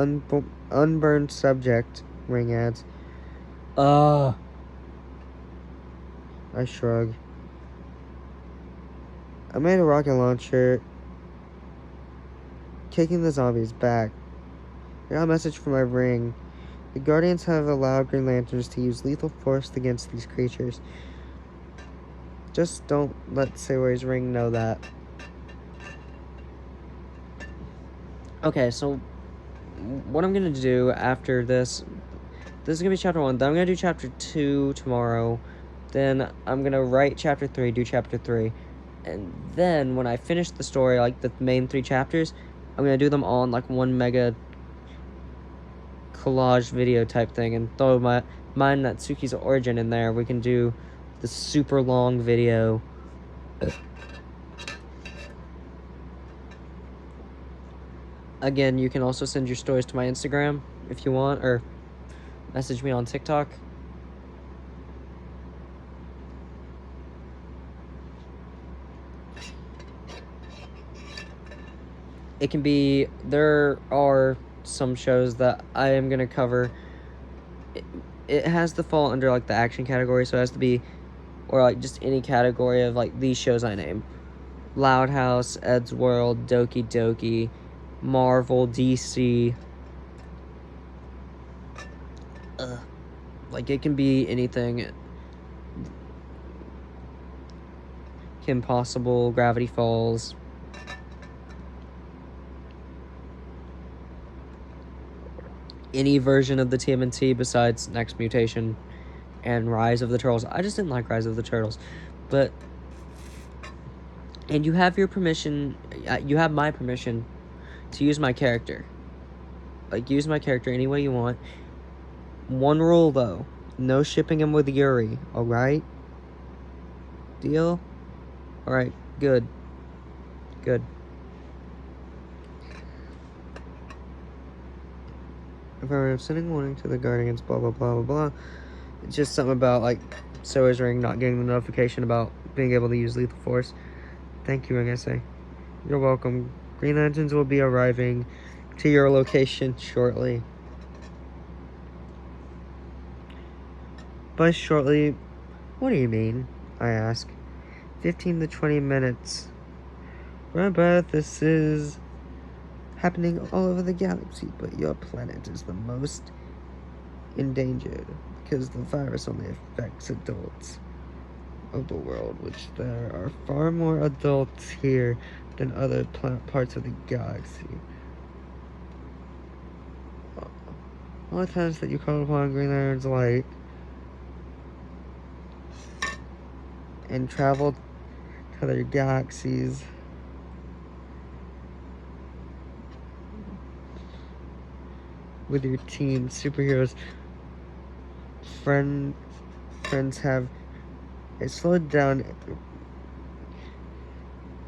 unburned subject, Ring adds. I shrug. I made a rocket launcher, kicking the zombies back. I got a message from my ring. The Guardians have allowed Green Lanterns to use lethal force against these creatures. Just don't let Sayori's ring know that. Okay, so what I'm gonna do after this is gonna be chapter 1, then I'm gonna do chapter 2 tomorrow, then I'm gonna write chapter 3, do chapter 3, and then when I finish the story, like the main 3 chapters, I'm gonna do them all in like one mega collage video type thing and throw mine Natsuki's origin in there. We can do the super long video. Again, you can also send your stories to my Instagram if you want, or message me on TikTok. It can be, there are some shows that I am going to cover. It has to fall under like the action category, so it has to be, or like just any category of like these shows I name. Loud House, Ed's World, Doki Doki, Marvel, DC. Like it can be anything. Kim Possible, Gravity Falls. Any version of the TMNT besides Next Mutation and Rise of the Turtles. I just didn't like Rise of the Turtles. But, and you have your permission, you have my permission to use my character. Like, use my character any way you want. One rule, though. No shipping him with Yuri, alright? Deal? Alright, good. Good. If I were sending warning to the Guardians, blah, blah, blah, blah, blah. It's just something about, like, Zoe's ring not getting the notification about being able to use lethal force. Thank you, SA. You're welcome. Green Lanterns will be arriving to your location shortly. By shortly, what do you mean? I ask. 15 to 20 minutes. Remember, this is happening all over the galaxy, but your planet is the most endangered because the virus only affects adults of the world, which there are far more adults here than other parts of the galaxy. All the times that you call upon Green Lantern's light and travel to other galaxies with your team, superheroes, friends have it slowed down.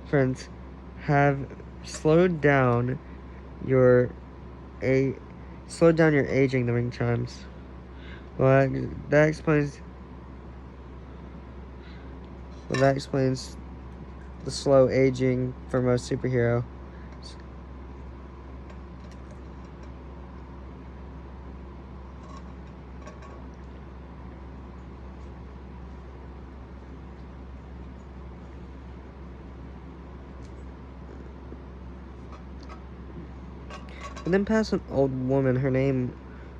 Friends have slowed down your aging, the ring chimes. Well, that explains the slow aging for most superheroes. And then past an old woman. Her name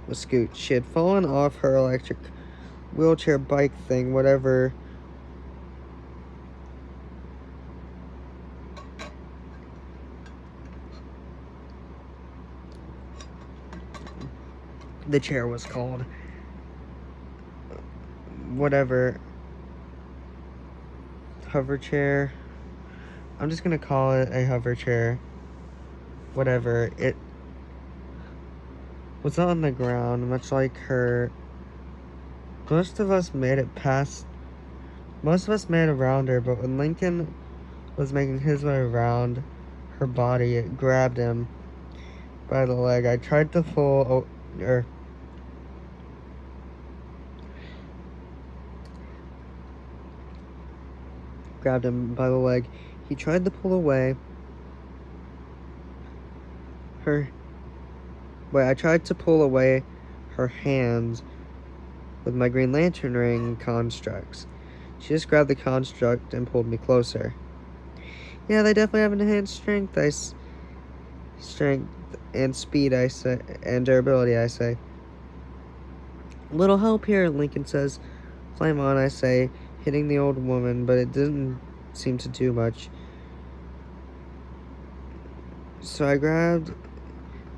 was Scoot. She had fallen off her electric wheelchair bike thing, whatever. The chair was called. Whatever. Hover chair. I'm just gonna call it a hover chair. Whatever. It was on the ground, much like her. Most of us made around her, but when Lincoln was making his way around her body, it grabbed him by the leg. I tried to pull, grabbed him by the leg. He tried to pull away. I tried to pull away her hands with my Green Lantern ring constructs. She just grabbed the construct and pulled me closer. Yeah, they definitely have enhanced strength and speed, I say, and durability, I say. Little help here, Lincoln says. Flame on, I say, hitting the old woman, but it didn't seem to do much. So I grabbed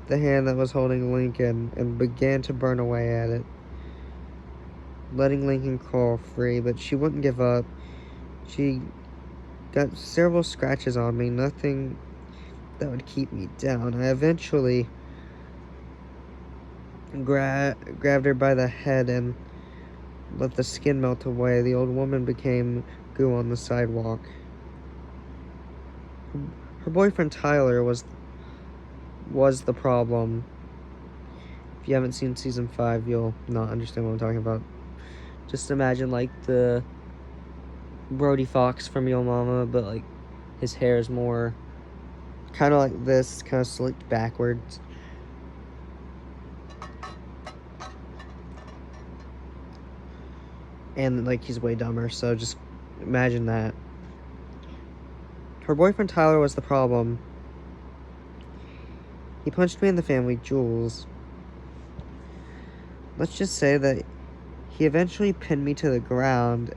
the hand that was holding Lincoln and began to burn away at it, letting Lincoln crawl free, but she wouldn't give up. She got several scratches on me, nothing that would keep me down. I eventually grabbed her by the head and let the skin melt away. The old woman became goo on the sidewalk. Her boyfriend Tyler was the problem. If you haven't seen season 5, you'll not understand what I'm talking about. Just imagine like the Brody Fox from Yo Mama, but like his hair is more kind of like this, kind of slicked backwards. And like he's way dumber, so just imagine that. Her boyfriend Tyler was the problem. He punched me in the family jewels. Let's just say that he eventually pinned me to the ground.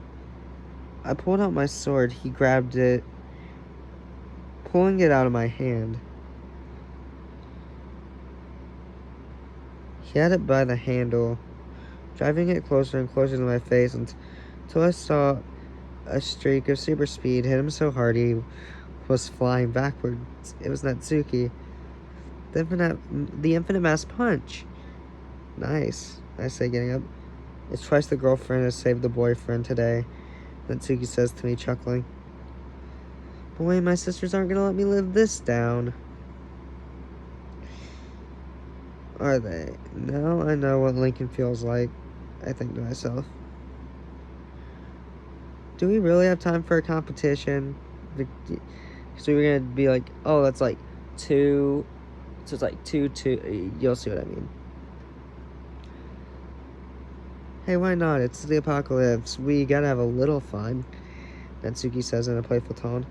I pulled out my sword. He grabbed it, pulling it out of my hand. He had it by the handle, driving it closer and closer to my face until I saw a streak of super speed hit him so hard he was flying backwards. It was Natsuki. The infinite mass punch. Nice, I say, getting up. It's twice the girlfriend has saved the boyfriend today, Natsuki says to me, chuckling. Boy, my sisters aren't gonna let me live this down. Are they? Now I know what Lincoln feels like, I think to myself. Do we really have time for a competition? So we're gonna be like, oh, that's like 2. So it's like 2. You'll see what I mean. Hey, why not? It's the apocalypse. We gotta have a little fun, Natsuki says in a playful tone.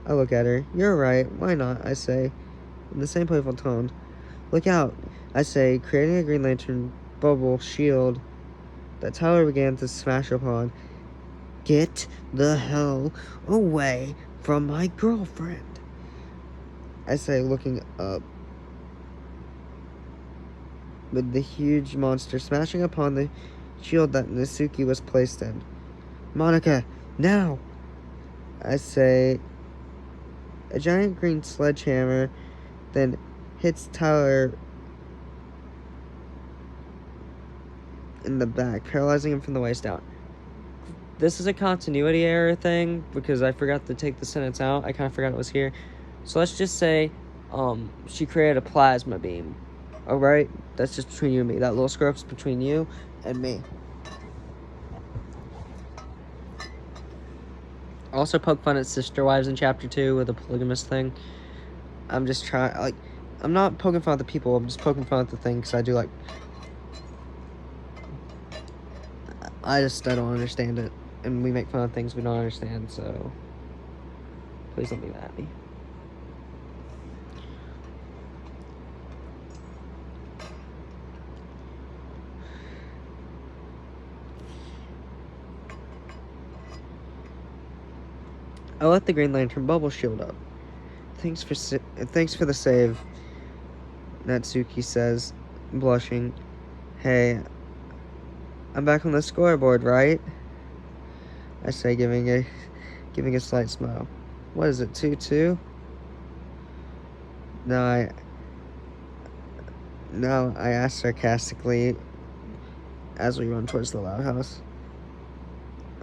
I look at her. You're right. Why not? I say. in the same playful tone. Look out, I say, creating a Green Lantern bubble shield that Tyler began to smash upon. Get the hell away from my girlfriend, I say, looking up. With the huge monster smashing upon the shield that Natsuki was placed in. Monica, now! I say. A giant green sledgehammer then hits Tyler in the back, paralyzing him from the waist down. This is a continuity error thing because I forgot to take the sentence out. I kind of forgot it was here. So let's just say she created a plasma beam. Alright? That's just between you and me. That little screw-up's between you and me. Also poke fun at sister wives in chapter 2 with a polygamous thing. I'm just trying, like, I'm not poking fun at the people, I'm just poking fun at the thing, because I do, like, I don't understand it, and we make fun of things we don't understand, so please don't be mad at me. I let the Green Lantern bubble shield up. Thanks for the save, Natsuki says, blushing. Hey, I'm back on the scoreboard, right? I say, giving a slight smile. What is it, 2-2? No, I ask sarcastically as we run towards the Loud House.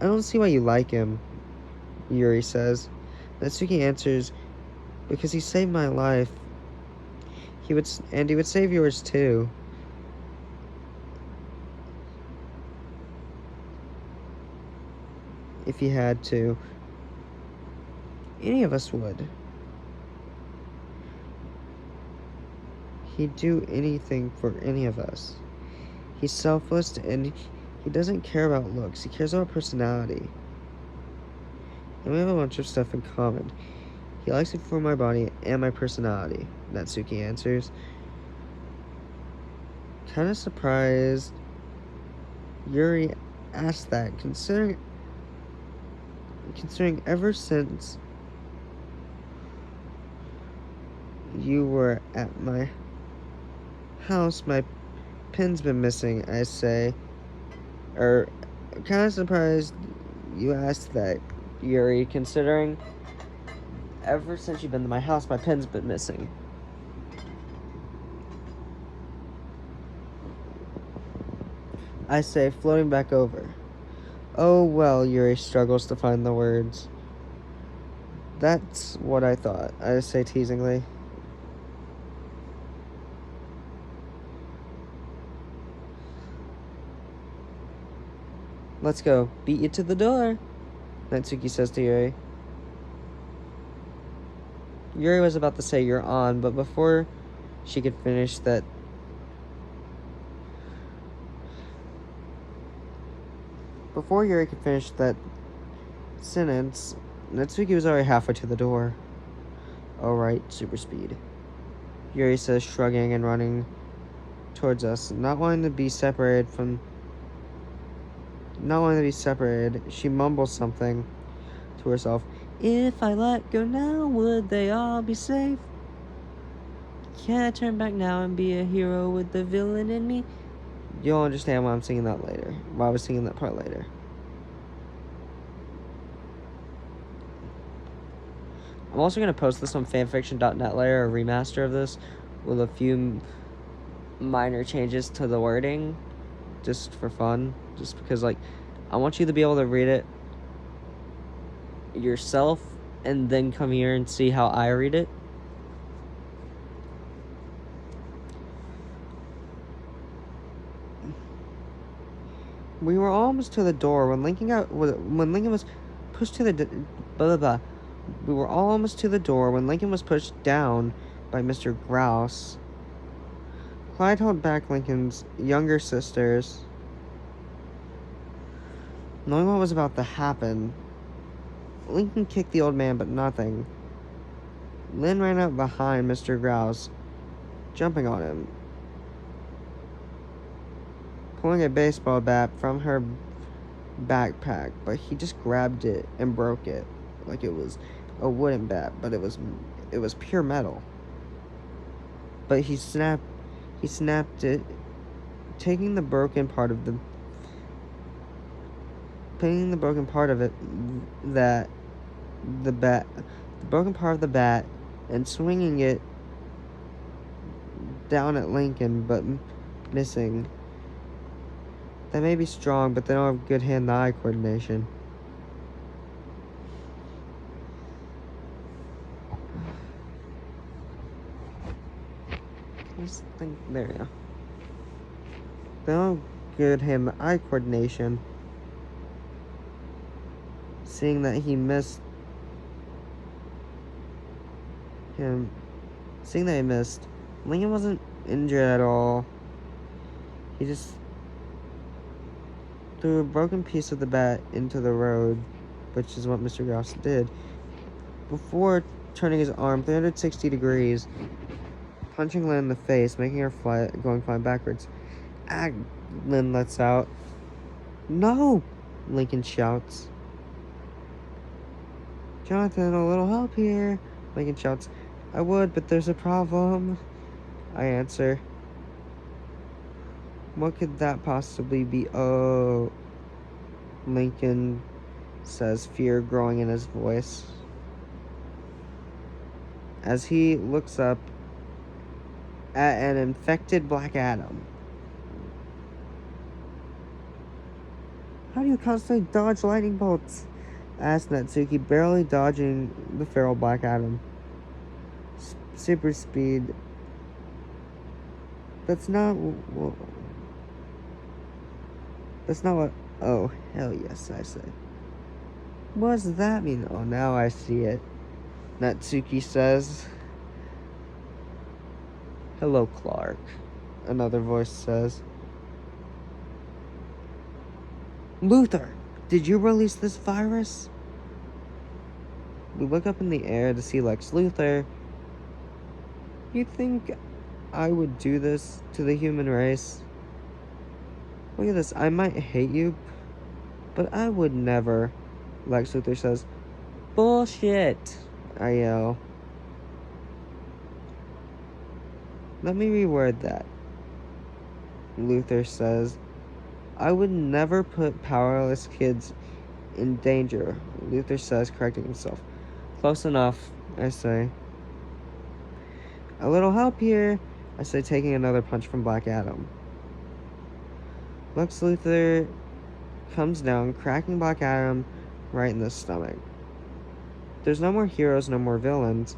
I don't see why you like him, Yuri says. Natsuki answers, because he saved my life. He would save yours too. If he had to. Any of us would. He'd do anything for any of us. He's selfless and he doesn't care about looks. He cares about personality. And we have a bunch of stuff in common. He likes it for my body and my personality, Natsuki answers. Kind of surprised Yuri asked that, considering ever since you were at my house, my pin's been missing, I say. Kind of surprised you asked that, Yuri, considering ever since you've been to my house, my pin's been missing. I say, floating back over. Oh, well, Yuri struggles to find the words. That's what I thought, I say teasingly. Let's go. Beat you to the door, Natsuki says to Yuri. Yuri was about to say you're on, but before she could finish that... Before Yuri could finish that sentence, Natsuki was already halfway to the door. Alright, super speed, Yuri says, shrugging and running towards us. Not wanting to be separated, she mumbles something to herself. If I let go now, would they all be safe? Can I turn back now and be a hero with the villain in me? You'll understand why I'm singing that later. Why I was singing that part later. I'm also going to post this on fanfiction.net later, a remaster of this, with a few minor changes to the wording, just for fun. Just because, like, I want you to be able to read it yourself and then come here and see how I read it. We were almost to the door when Lincoln was pushed to the We were almost to the door when Lincoln was pushed down by Mr. Grouse. Clyde held back Lincoln's younger sisters. Knowing what was about to happen, Lincoln kicked the old man, but nothing. Lynn ran up behind Mr. Grouse, jumping on him, pulling a baseball bat from her backpack, but he just grabbed it and broke it like it was a wooden bat, but it was pure metal. But he snapped it, taking the broken part of it that the broken part of the bat, and swinging it down at Lincoln, but missing. They may be strong, but they don't have good hand-eye coordination. Just think, there you go. They don't have good hand-eye coordination. Seeing that he missed, Lincoln wasn't injured at all. He just threw a broken piece of the bat into the road, which is what Mr. Grouse did, before turning his arm 360 degrees, punching Lynn in the face, making her going flying backwards. Lynn lets out. No! Lincoln shouts. Jonathan, a little help here. Lincoln shouts. I would, but there's a problem. I answer. What could that possibly be? Oh, Lincoln says, fear growing in his voice, as he looks up at an infected Black Adam. How do you constantly dodge lightning bolts? Asked Natsuki, barely dodging the feral Black Adam. Super speed. That's not what. Oh, hell yes, I say. What does that mean? Oh, now I see it. Natsuki says. Hello, Clark. Another voice says. Luthor, did you release this virus? We look up in the air to see Lex Luthor. You think I would do this to the human race? Look at this. I might hate you, but I would never. Lex Luthor says. Bullshit, I yell. Let me reword that. Luthor says. I would never put powerless kids in danger, Luthor says, correcting himself. Close enough, I say. A little help here, I say, taking another punch from Black Adam. Lex Luthor comes down, cracking Black Adam right in the stomach. There's no more heroes, no more villains.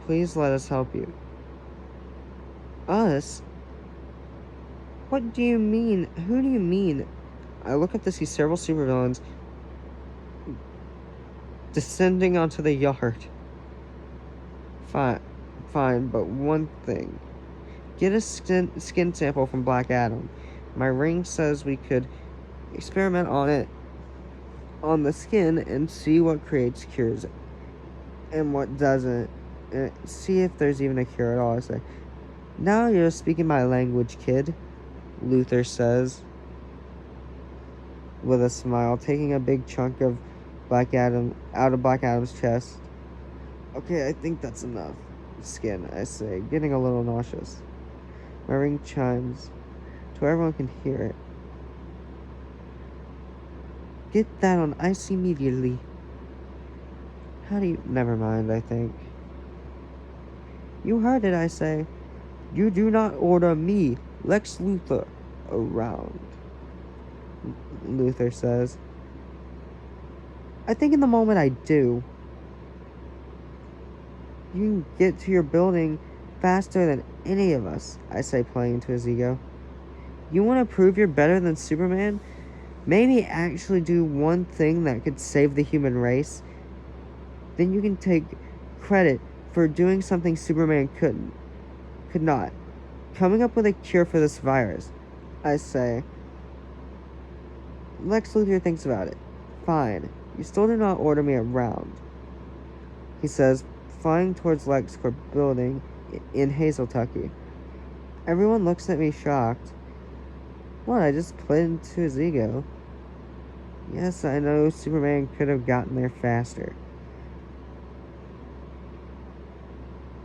Please let us help you. Us? What do you mean? Who do you mean? I look up to see several supervillains descending onto the yard. Fine, but one thing. Get a skin sample from Black Adam. My ring says we could experiment on it, on the skin, and see what creates cures and what doesn't. And see if there's even a cure at all, I say. Now you're speaking my language, kid, Luthor says, with a smile, taking a big chunk of Black Adam out of Black Adam's chest. Okay, I think that's enough skin, I say, getting a little nauseous. My ring chimes, so everyone can hear it. Get that on ice immediately. How do you... Never mind, I think. You heard it, I say. You do not order me, Lex Luthor, around, Luthor says. I think in the moment I do. You can get to your building faster than any of us, I say, playing into his ego. You want to prove you're better than Superman? Maybe actually do one thing that could save the human race? Then you can take credit for doing something Superman could not. Coming up with a cure for this virus, I say. Lex Luthor thinks about it. Fine. You still do not order me around. He says, flying towards LexCorp building in Hazeltucky. Everyone looks at me shocked. What, I just played into his ego. Yes, I know Superman could have gotten there faster.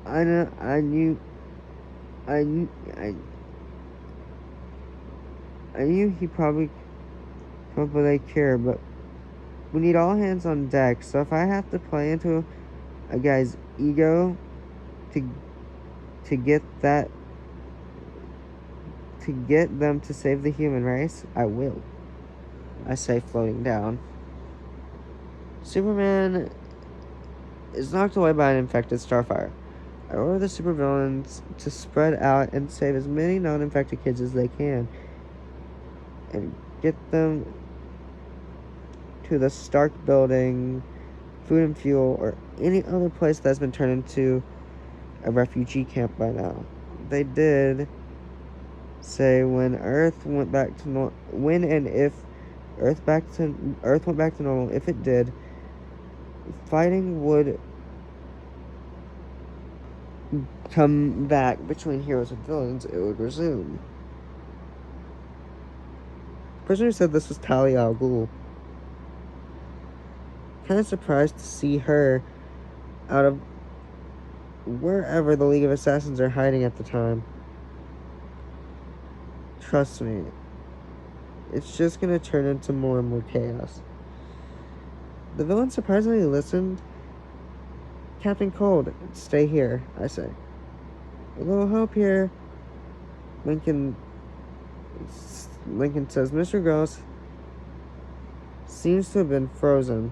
I know, I knew, I knew, I knew he probably come up with a cure, but we need all hands on deck, so if I have to play into a guy's ego to get that, to get them to save the human race, I will. I say, floating down. Superman is knocked away by an infected Starfire. I order the supervillains to spread out and save as many non-infected kids as they can, and get them to the Stark building, food and fuel, or any other place that's been turned into a refugee camp by now. They did say when Earth went back to when and if Earth went back to normal, if it did, fighting would come back between heroes and villains. It would resume. The person who said this was Talia al Ghul. Kind of surprised to see her out of wherever the League of Assassins are hiding at the time. Trust me, it's just gonna turn into more and more chaos. The villain surprisingly listened. Captain Cold, stay here, I say. A little help here. Lincoln says, Mr. Gross seems to have been frozen.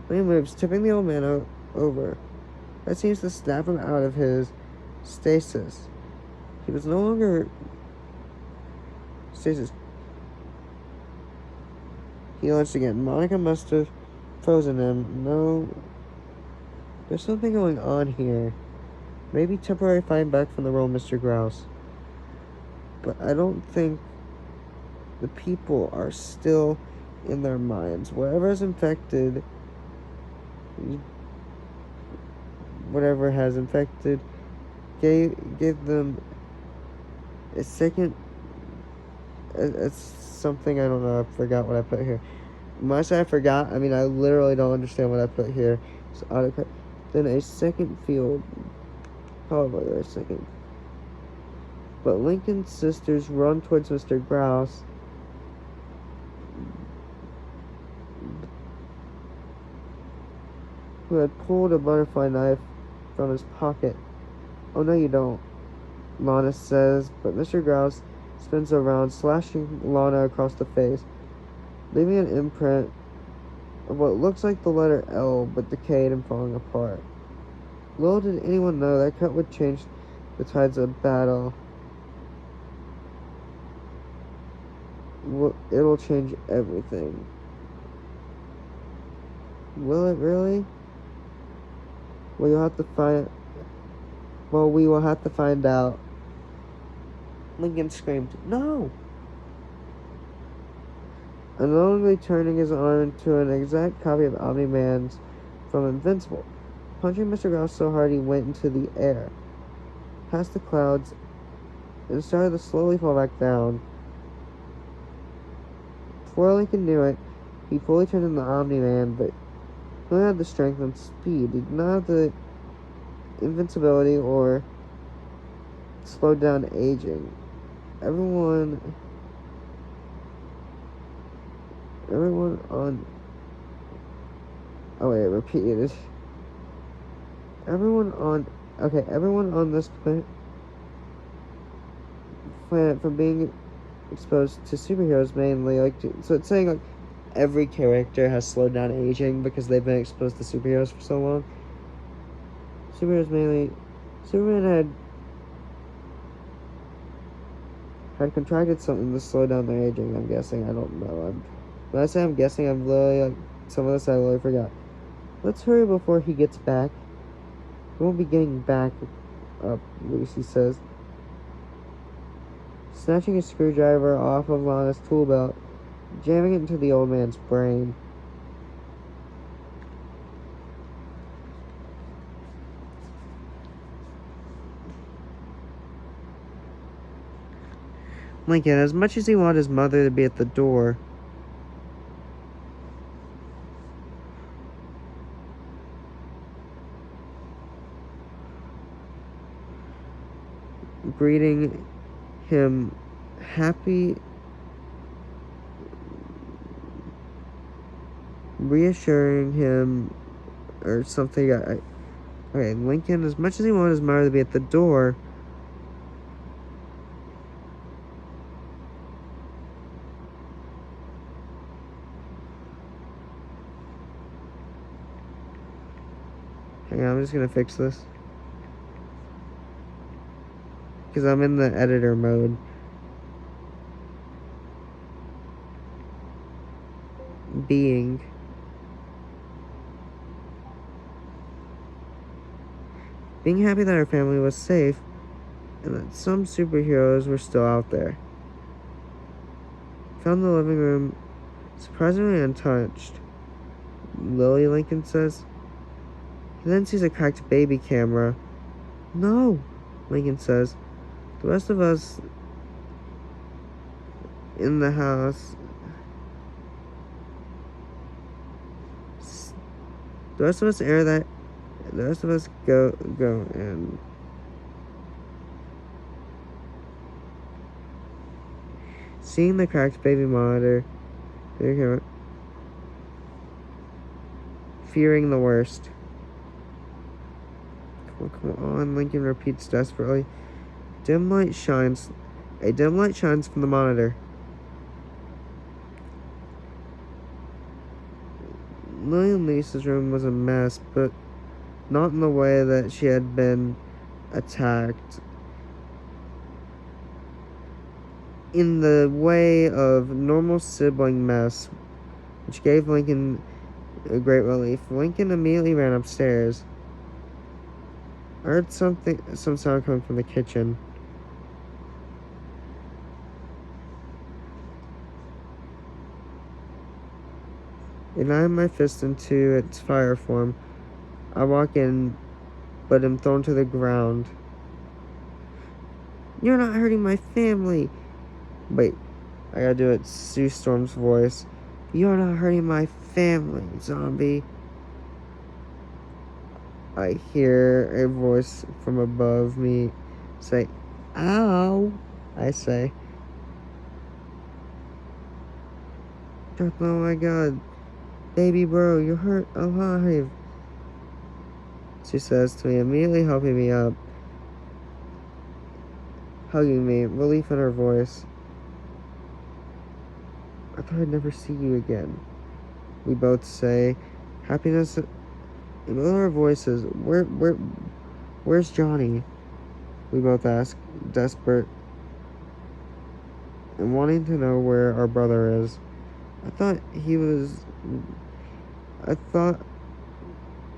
When he moves, tipping the old man over. That seems to snap him out of his stasis. He was no longer stasis. He launched again. Monica must have frozen him. No, there's something going on here. Maybe temporary fighting back from the role, Mr. Grouse. But I don't think the people are still in their minds. Whatever is infected, whatever has infected, gave them a second. It's something, I don't know. I forgot what I put here. When I say I forgot, I mean I literally don't understand what I put here. So then a second field, probably a second. But Lincoln's sisters run towards Mr. Grouse. Who had pulled a butterfly knife from his pocket. Oh, no, you don't, Lana says, but Mr. Grouse spins around, slashing Lana across the face, leaving an imprint of what looks like the letter L, but decayed and falling apart. Little did anyone know that cut would change the tides of battle. It'll change everything. Will it really? We will have to find out. Lincoln screamed, "No!" Unknowingly turning his arm into an exact copy of Omni-Man's from Invincible, punching Mr. Grouse so hard he went into the air, past the clouds, and started to slowly fall back down. Before Lincoln knew it, he fully turned into Omni-Man, but he only had the strength and speed. He did not have the invincibility or slowed down aging. Everyone on... Oh wait, repeated. Everyone on this planet from being exposed to superheroes mainly, so it's saying like every character has slowed down aging because they've been exposed to superheroes for so long. Superheroes mainly. Superman had contracted something to slow down their aging, I'm guessing. I don't know. When I say I'm guessing, I'm literally some of this I literally forgot. Let's hurry before he gets back. He won't be getting back up, Lucy says. Snatching a screwdriver off of Lana's tool belt, jamming it into the old man's brain. Lincoln, as much as he wanted his mother to be at the door, greeting him happy, reassuring him, or something. Okay, Lincoln, as much as he wanted his mother to be at the door, hang on, I'm just gonna fix this. Because I'm in the editor mode. Being happy that our family was safe and that some superheroes were still out there. Found the living room surprisingly untouched. Lily, Lincoln says. He then sees a cracked baby camera. No, Lincoln says. The rest of us in the house. The rest of us the rest of us go and seeing the cracked baby monitor, fearing the worst. Come on, Lincoln repeats desperately. A dim light shines from the monitor. Lily and Lisa's room was a mess, but not in the way that she had been attacked. In the way of normal sibling mess, which gave Lincoln a great relief. Lincoln immediately ran upstairs. I heard some sound coming from the kitchen. Igniting my fist into its fire form, I walk in, but am thrown to the ground. You're not hurting my family. Wait, I gotta do it Sue Storm's voice. You're not hurting my family, zombie. I hear a voice from above me say, ow, I say. Oh my god, baby bro, you're hurt alive, she says to me, immediately helping me up, hugging me, relief in her voice. I thought I'd never see you again, we both say, happiness in both our voices. Where's Johnny? We both ask, desperate and wanting to know where our brother is. I thought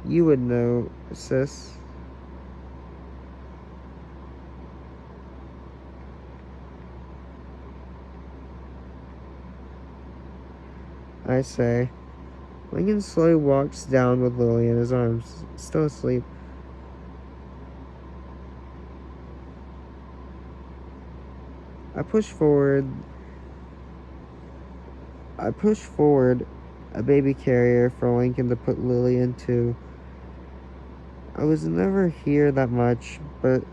you would know, sis. I say. Lincoln slowly walks down with Lily in his arms, still asleep. I push forward a baby carrier for Lincoln to put Lily into. I was never here that much, but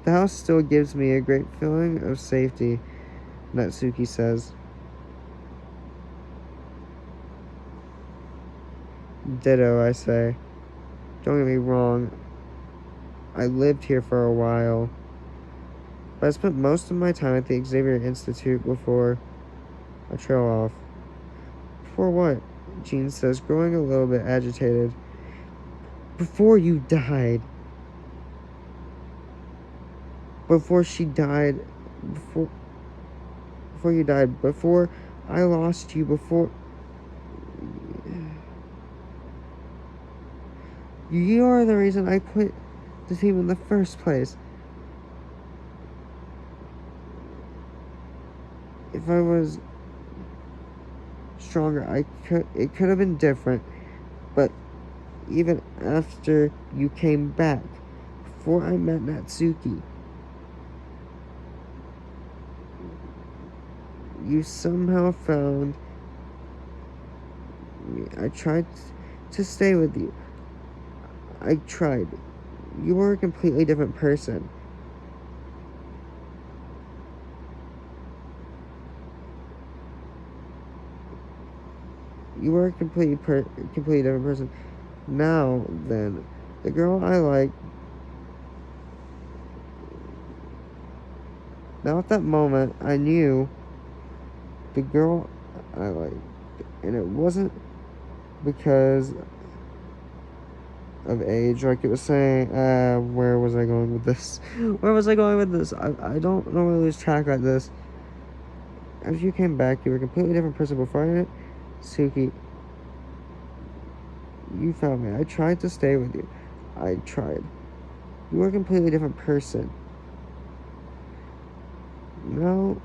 the house still gives me a great feeling of safety, Natsuki says. Ditto, I say. Don't get me wrong, I lived here for a while, but I spent most of my time at the Xavier Institute before I trail off. Before what? Jean says, growing a little bit agitated. Before you died. Before she died. Before you died. Before I lost you. Before... You are the reason I quit the team in the first place. If I was stronger, it could have been different, but even after you came back, before I met Natsuki, You somehow found me. I tried to stay with you. I tried. You were a completely different person. You were a completely different person. Now, then, the girl I like. Now, at that moment, I knew the girl I liked, and it wasn't because of age, like it was saying. Where was I going with this? Where was I going with this? I don't normally lose track like this. As you came back, you were a completely different person before I met Suki. You found me. I tried to stay with you. I tried. You were a completely different person. No,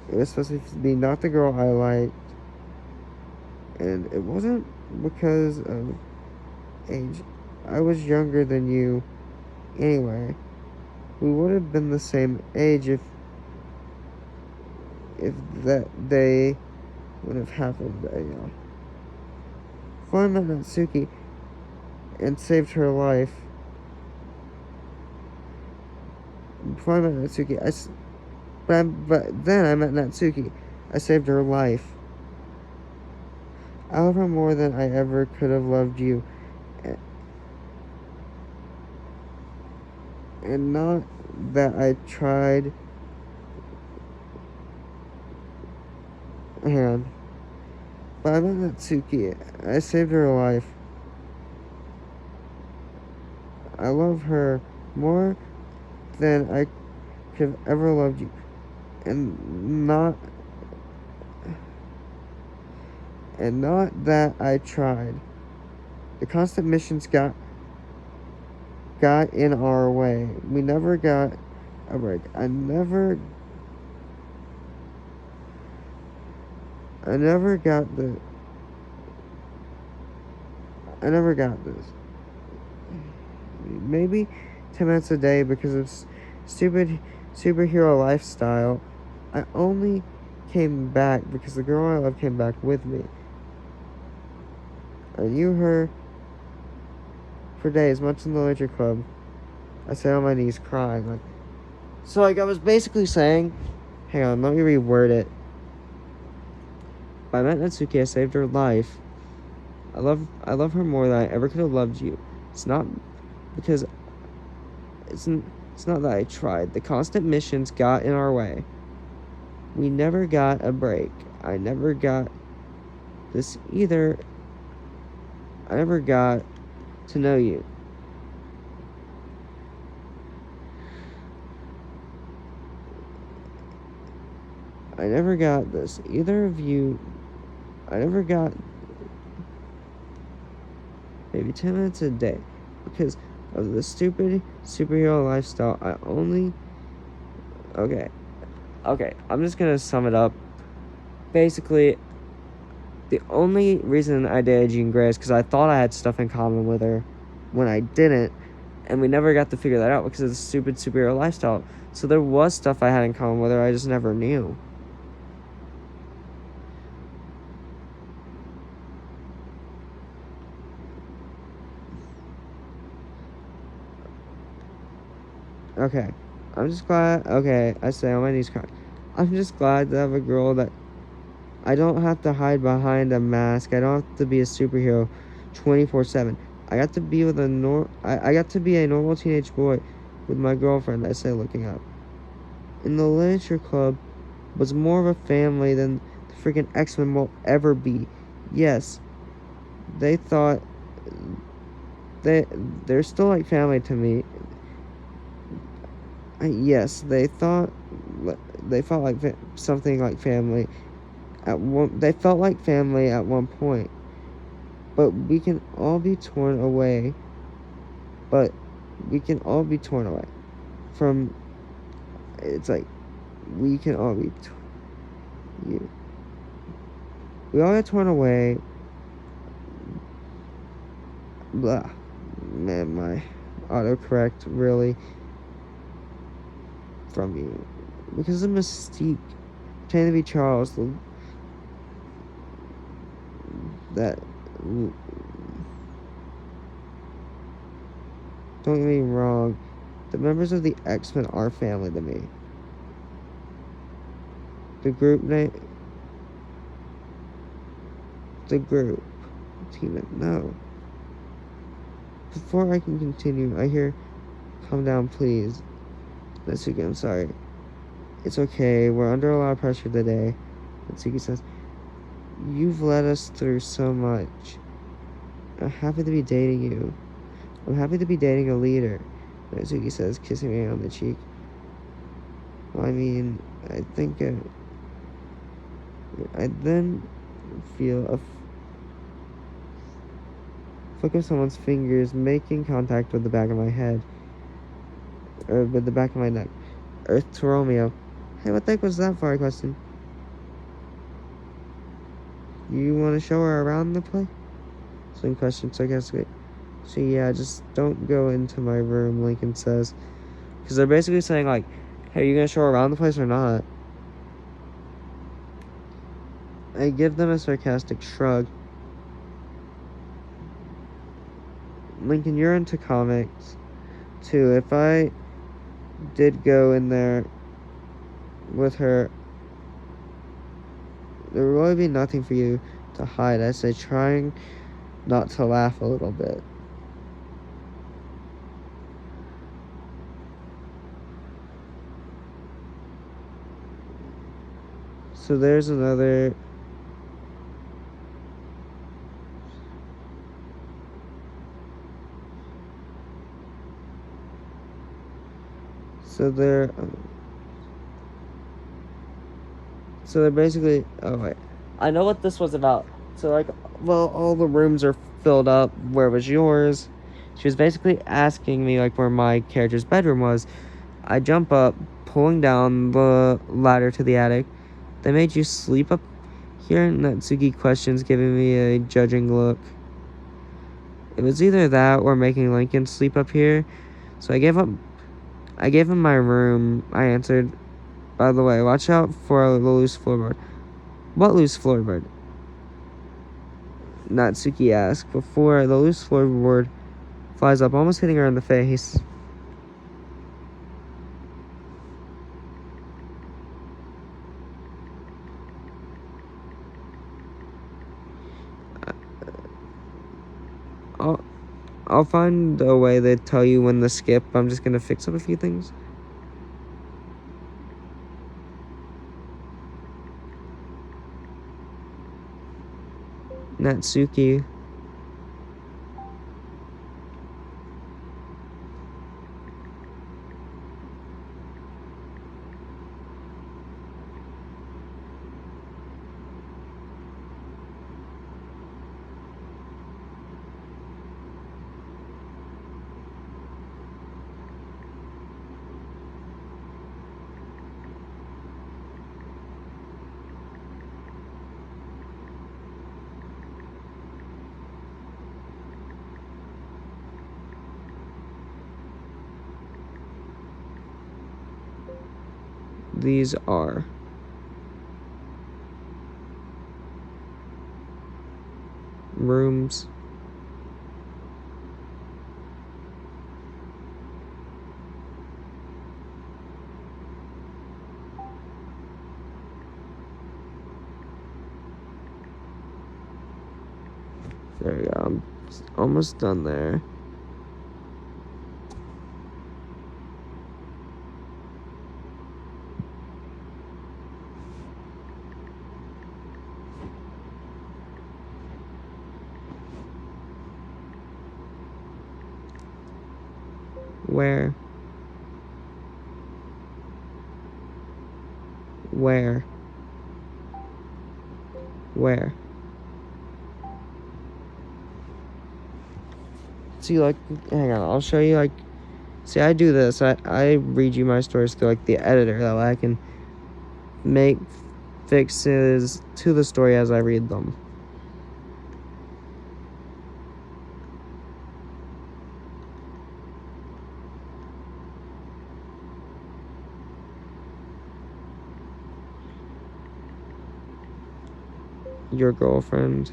it was supposed to be not the girl I liked, and it wasn't because of age. I was younger than you anyway. We would have been the same age if that day would have happened. If I met Natsuki and saved her life, before I met Natsuki, but then I met Natsuki. I saved her life. I love her more than I ever could have loved you. And not that I tried. Hang on. But I met Natsuki. I saved her life. I love her more than I could have ever loved you. And not that I tried. The constant missions got in our way. We never got a break. I never got this. Maybe 10 minutes a day because of stupid superhero lifestyle. I only came back because the girl I love came back with me. I knew her for days, much in the literature club. I sat on my knees crying. So I was basically saying, hang on, let me reword it. By met Natsuki, I saved her life. I love her more than I ever could have loved you. It's not because it's not that I tried. The constant missions got in our way. We never got a break. I never got this either. I never got to know you. I never got this. Either of you. I never got maybe 10 minutes a day because of the stupid superhero lifestyle. Okay, I'm just gonna sum it up. Basically, the only reason I dated Jean Grey is because I thought I had stuff in common with her when I didn't, and we never got to figure that out because of the stupid superhero lifestyle. So there was stuff I had in common with her, I just never knew. Okay, I'm just glad. Okay, I say on my knees crying. I'm just glad to have a girl that I don't have to hide behind a mask. I don't have to be a superhero 24/7. I got to be with I got to be a normal teenage boy with my girlfriend, I say looking up. In the literature club was more of a family than the freaking X-Men will ever be. Yes, they thought they're still like family to me. Yes, they felt like something like family they felt like family at one point. But we can all be torn away. From. It's like we can all be. We all get torn away. Blah. Man, my autocorrect really from you. because of Mystique pretending to be Charles. That don't get me wrong, the members of the X-Men are family to me. The group name, the group, Tina, no. Before I can continue, I hear, calm down, please. Natsuki, I'm sorry. It's okay, we're under a lot of pressure today. Natsuki says, you've led us through so much. I'm happy to be dating you. I'm happy to be dating a leader, Natsuki says, kissing me on the cheek. Well, I mean, I think I then feel a flick of someone's fingers making contact with the back of my head, or with the back of my neck. Earth to Romeo. Hey, what the heck was that for? A question. You want to show her around the place? Same question sarcastically. So yeah, just don't go into my room, Lincoln says. Because they're basically saying, like, hey, are you going to show her around the place or not? I give them a sarcastic shrug. Lincoln, you're into comics, too. If I did go in there with her, there would really be nothing for you to hide. I say, trying not to laugh a little bit. So there's another. So they're basically. Oh wait, I know what this was about. So like, well, all the rooms are filled up. Where was yours? She was basically asking me like where my character's bedroom was. I jump up, pulling down the ladder to the attic. They made you sleep up here? Natsuki questions, giving me a judging look. It was either that or making Lincoln sleep up here. So I gave him my room. I answered, by the way, watch out for the loose floorboard. What loose floorboard? Natsuki asked before the loose floorboard flies up, almost hitting her in the face. I'll find a way to tell you when to skip. I'm just gonna fix up a few things. Natsuki. These are rooms. There we go. I'm almost done there. Where? Where? Where? See, like, hang on, I'll show you, like, see, I do this, I read you my stories through, like, the editor, that way I can make fixes to the story as I read them. your girlfriend.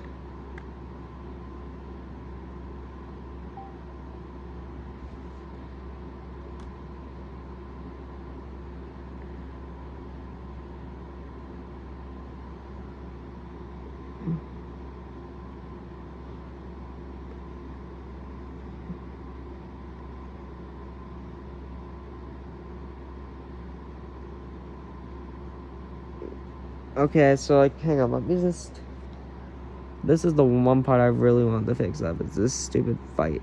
Okay, so like, hang on, let me just. This is the one part I really wanted to fix up. It's this stupid fight.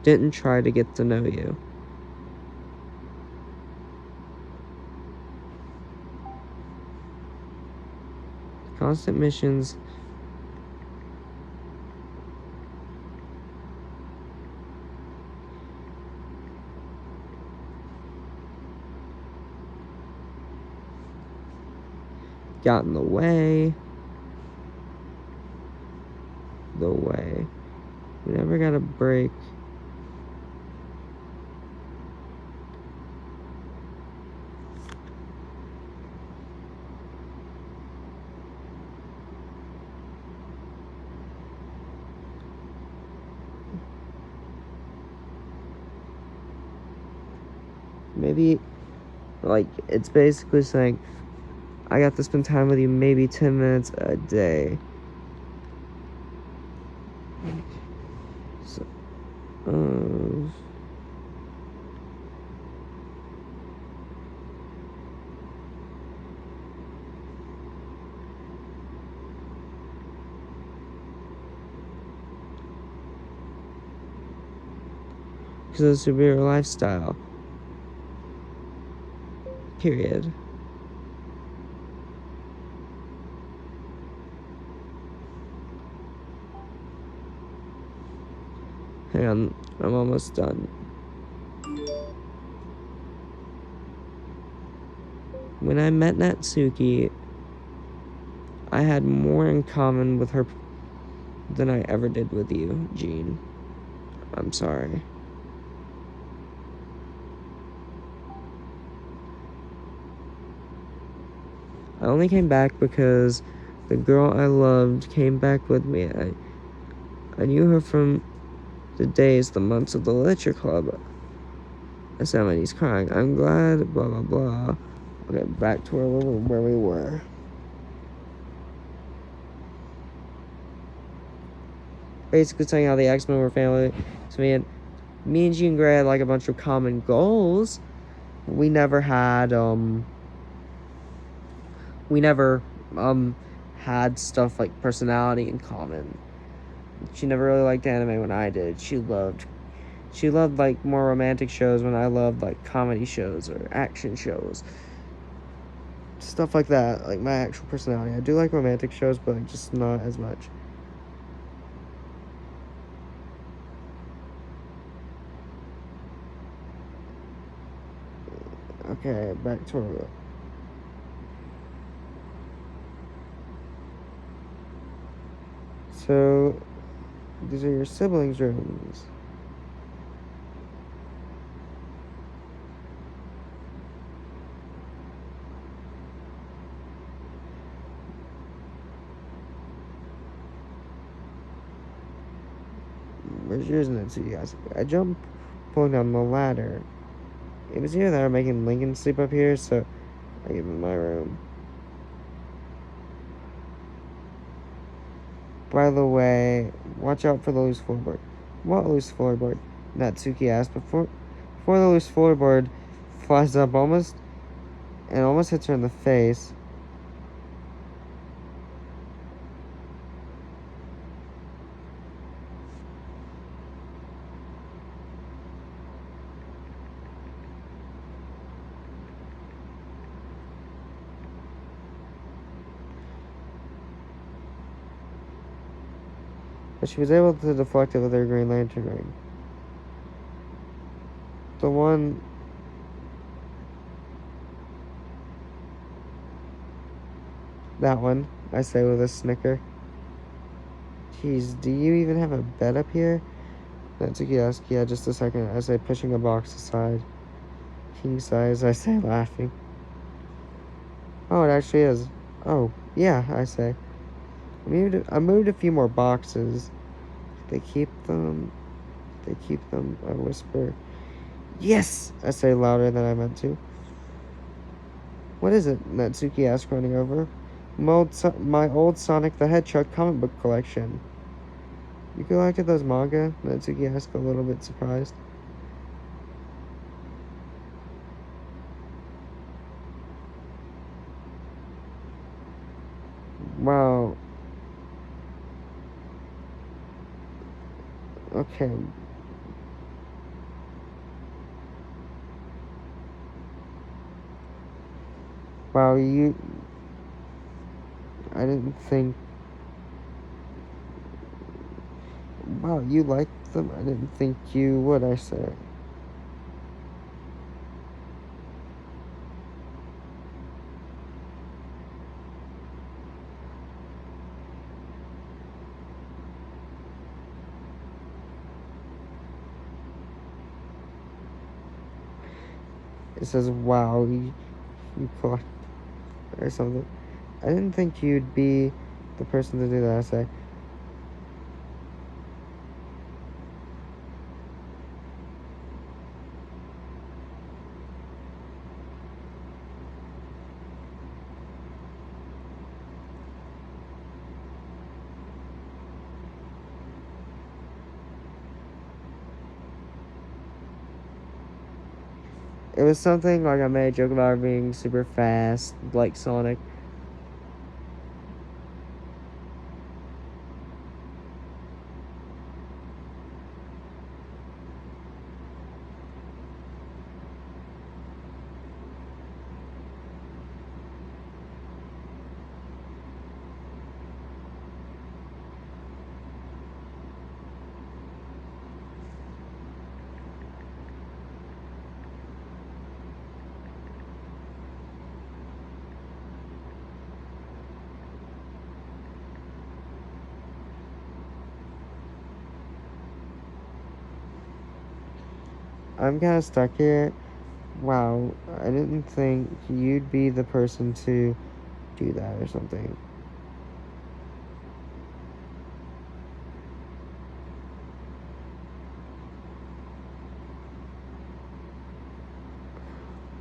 Didn't try to get to know you. Constant missions. Got in the way. The way. We never got a break. Maybe, like, it's basically saying, I got to spend time with you maybe 10 minutes a day. So, because of the superior lifestyle. Period. Hang on, I'm almost done. When I met Natsuki, I had more in common with her than I ever did with you, Jean. I'm sorry. I only came back because the girl I loved came back with me. I knew her from the days, the months of the literature club. Somebody's crying. I'm glad, blah, blah, blah. Okay, back to where we were. Basically saying how the X-Men were family. So me and Jean Grey had like a bunch of common goals. We never had had stuff like personality in common. She never really liked anime when I did. She loved like more romantic shows when I loved like comedy shows or action shows. Stuff like that, like my actual personality. I do like romantic shows, but like just not as much. Okay, back to our... So, these are your siblings' rooms. Where's yours, Nancy? Guys, I jumped, pulling down the ladder. It was here that I'm making Lincoln sleep up here, so I gave him my room. By the way, watch out for the loose floorboard. What loose floorboard? Natsuki asked before the loose floorboard flies up almost hits her in the face. but she was able to deflect it with her Green Lantern ring. The one... That one, I say with a snicker. Jeez, do you even have a bed up here? Natsuki asks, yeah, just a second, I say, pushing a box aside. King size, I say, laughing. Oh, it actually is. Oh, yeah, I say. I moved a few more boxes. They keep them. They keep them, I whisper. Yes! I say louder than I meant to. What is it? Natsuki asks, running over. My old Sonic the Hedgehog comic book collection. You collected those manga? Natsuki asked, a little bit surprised. Wow. Okay. Wow, I didn't think... Wow, you liked them? I didn't think you would, I say. It says, wow, you collect... or something. I didn't think you'd be the person to do that, I say. It was something like I made a joke about her being super fast, like Sonic. I'm kind of stuck here. Wow, I didn't think you'd be the person to do that or something.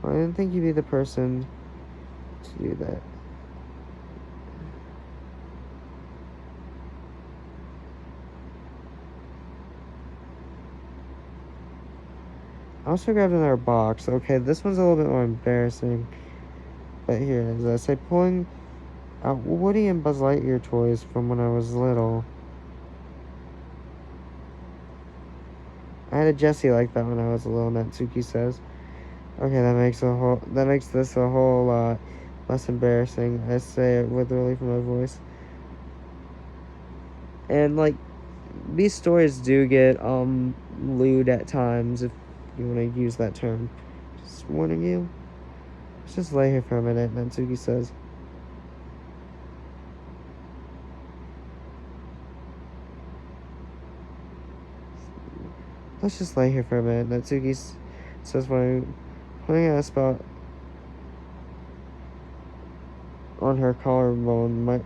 I didn't think you'd be the person to do that. I also grabbed another box. Okay, this one's a little bit more embarrassing. But here it is. I say pulling out Woody and Buzz Lightyear toys from when I was little. I had a Jessie like that when I was little, Natsuki says. Okay, that makes this a whole lot less embarrassing. I say it with relief in my voice. And like these stories do get lewd at times, if you want to use that term. Just warning you. Let's just lay here for a minute, Natsuki says. Let's just lay here for a minute, Natsuki says when putting a spot on her collarbone.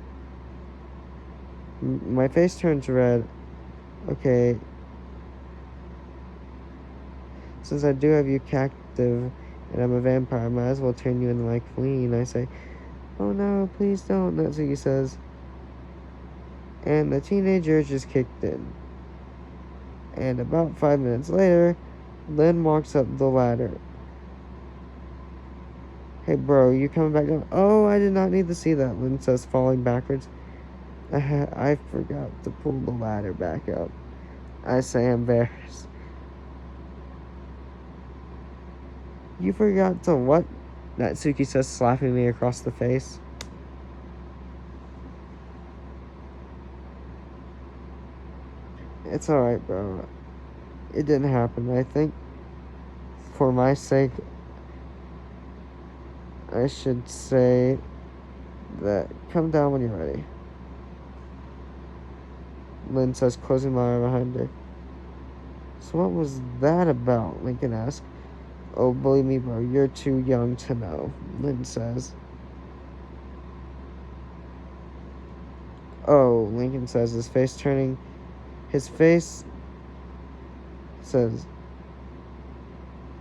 My face turns red. Okay. Since I do have you captive and I'm a vampire, I might as well turn you into my queen. I say, oh no, please don't, Natsuki says. And the teenage urge just kicked in. And about 5 minutes later, Lynn walks up the ladder. Hey bro, you coming back down? Oh, I did not need to see that, Lynn says, falling backwards. I forgot to pull the ladder back up. I say, embarrassed. You forgot to what? Natsuki says, slapping me across the face. It's alright, bro. It didn't happen. I think for my sake, I should say that come down when you're ready. Lynn says, closing the door behind her. So what was that about? Lincoln asked. Oh, believe me, bro, you're too young to know, Lynn says. Oh, Lincoln says, his face says,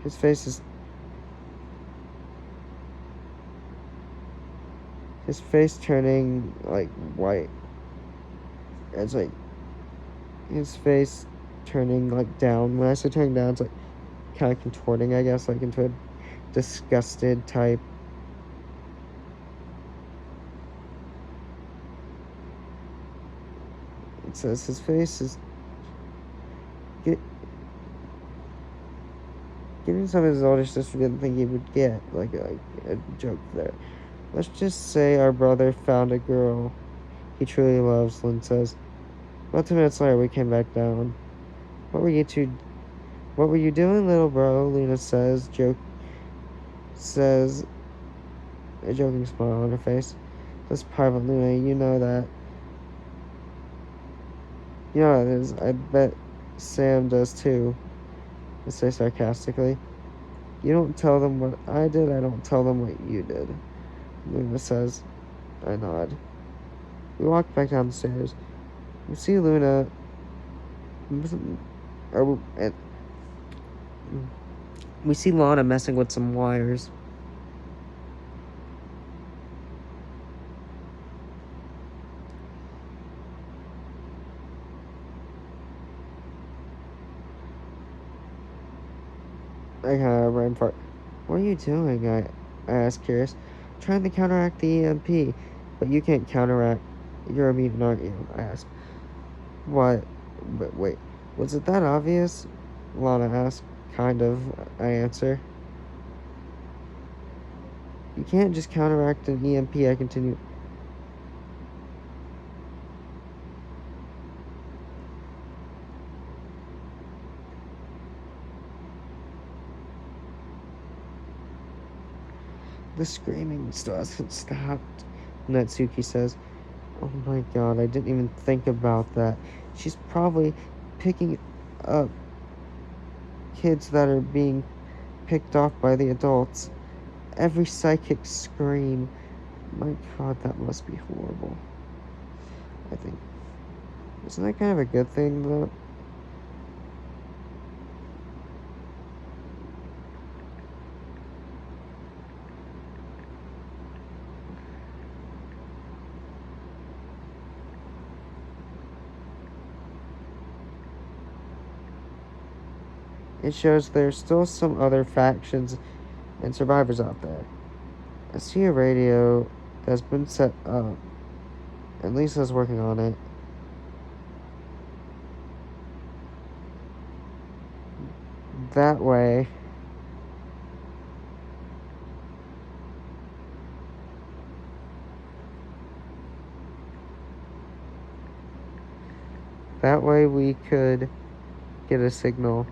his face is, his face turning, like, white. It's like, his face turning, like, down. When I say turning down, it's like, kind of contorting, I guess, like, into a disgusted type. It says his face is getting some of his older sister didn't think he would get, like a joke there. Let's just say our brother found a girl he truly loves, Lynn says. About 2 minutes later, we came back down. What were you doing, little bro? Luna says, a joking smile on her face. That's private, Luna, you know that. You know it is. I bet Sam does too, I say sarcastically. You don't tell them what I did, I don't tell them what you did, Luna says. I nod. We walk back down the stairs. We see Luna. We see Lana messing with some wires. I kind of ran for it. What are you doing? I asked, curious. Trying to counteract the EMP. But you can't counteract. You're a mutant, aren't you? I asked. What? But wait. Was it that obvious? Lana asked. Kind of, I answer. You can't just counteract an EMP, I continue. The screaming still hasn't stopped, Natsuki says. Oh my god, I didn't even think about that. She's probably picking up kids that are being picked off by the adults. Every psychic scream. My god, that must be horrible. I think. Isn't that kind of a good thing, though? It shows there's still some other factions and survivors out there. I see a radio that's been set up, and Lisa's working on it. That way, we could get a signal.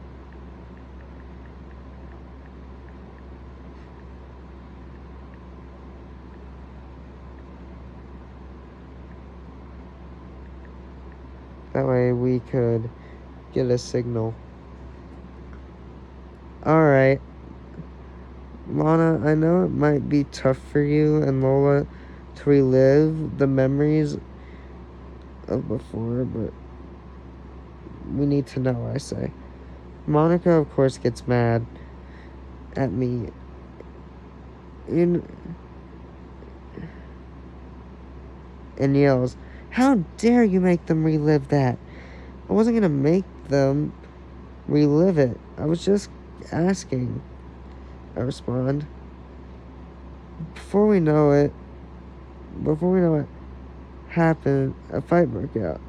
That way we could get a signal. Alright. Lana, I know it might be tough for you and Lola to relive the memories of before, but we need to know, I say. Monica, of course, gets mad at me. And yells, "How dare you make them relive that?" I wasn't gonna make them relive it. I was just asking, I respond. Before we know it happened, a fight broke out,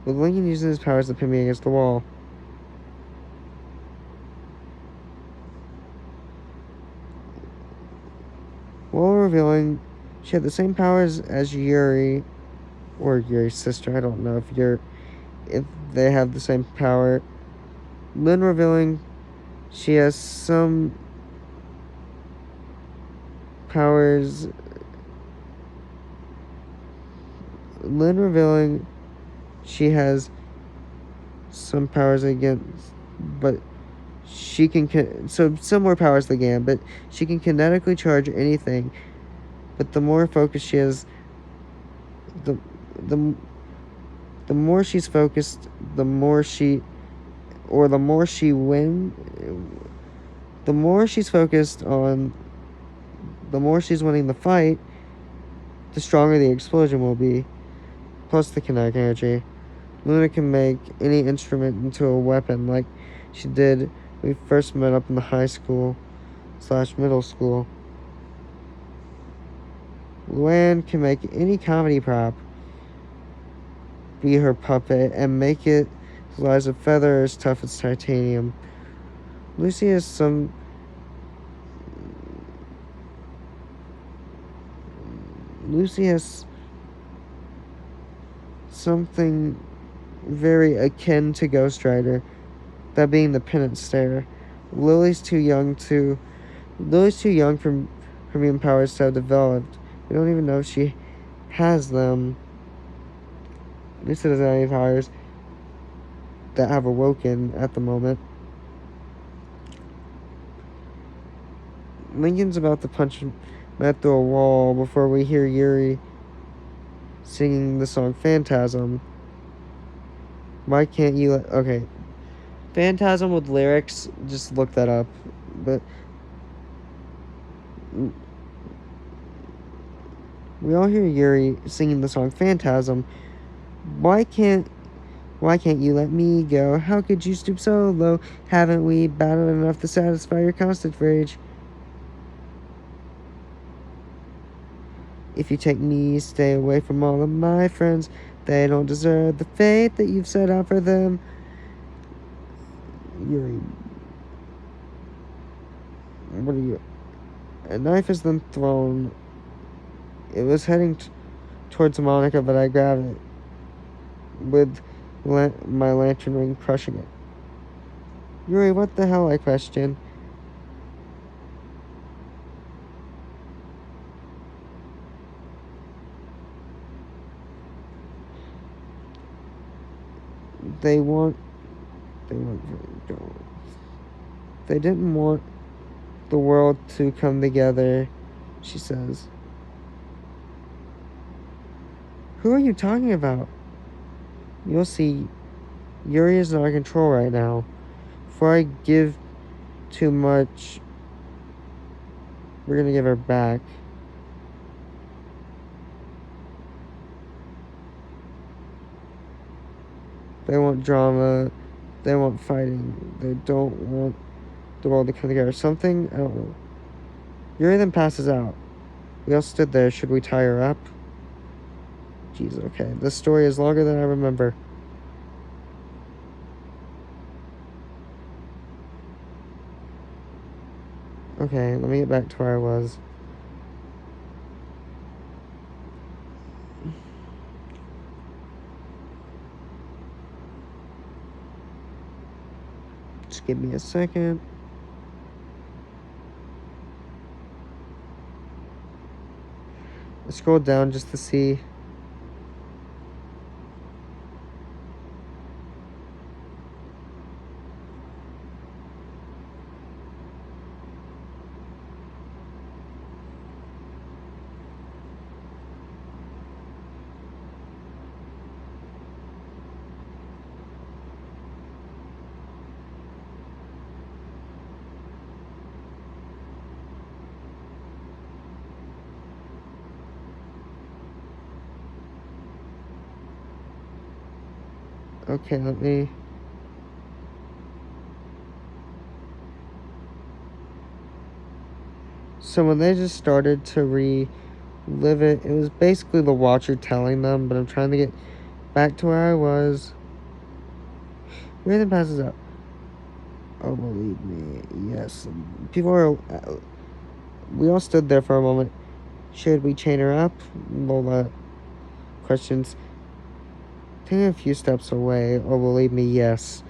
with Lincoln using his powers to pin me against the wall. While revealing she had the same powers as Yuri, or Yuri's sister. I don't know if you're if they have the same power. Lynn revealing she has some powers. Lynn revealing she has some powers against, but she can so similar powers to Gam, but she can kinetically charge anything. But the more focus she has, the the the more she's focused, the more she win. The more she's focused on, the more she's winning the fight, the stronger the explosion will be. Plus the kinetic energy. Luna can make any instrument into a weapon, like she did when we first met up in the high school / middle school. Luann can make any comedy prop be her puppet and make it as light as a feather, as tough as titanium. Lucy has some. Lucy has something very akin to Ghost Rider, that being the penance stare. Lily's too young for her mutant powers to have developed. We don't even know if she has them. Lisa doesn't have any powers that have awoken at the moment. Lincoln's about to punch Matt through a wall before we hear Yuri singing the song Phantasm. Why can't you okay. Phantasm with lyrics, just look that up. But we all hear Yuri singing the song Phantasm. Why can't you let me go? How could you stoop so low? Haven't we battled enough to satisfy your constant rage? If you take me, stay away from all of my friends. They don't deserve the fate that you've set out for them. Yuri. What are you? A knife is then thrown. It was heading towards Monica, but I grabbed it with my lantern ring, crushing it. Yuri, what the hell, I question. They didn't want the world to come together, she says. Who are you talking about? You'll see, Yuri is not in control right now. Before I give too much, we're gonna give her back. They want drama. They want fighting. They don't want the world to come together. Something, I don't know. Yuri then passes out. We all stood there. Should we tie her up? Jeez, okay. This story is longer than I remember. Okay, let me get back to where I was. Just give me a second. I scrolled down just to see. Okay, let me. So when they just started to relive it, it was basically the Watcher telling them, but I'm trying to get back to where I was. Where the passes up. Oh, believe me, yes. People are. We all stood there for a moment. Should we chain her up? Lola questions. taking a few steps away. Oh, believe me, yes.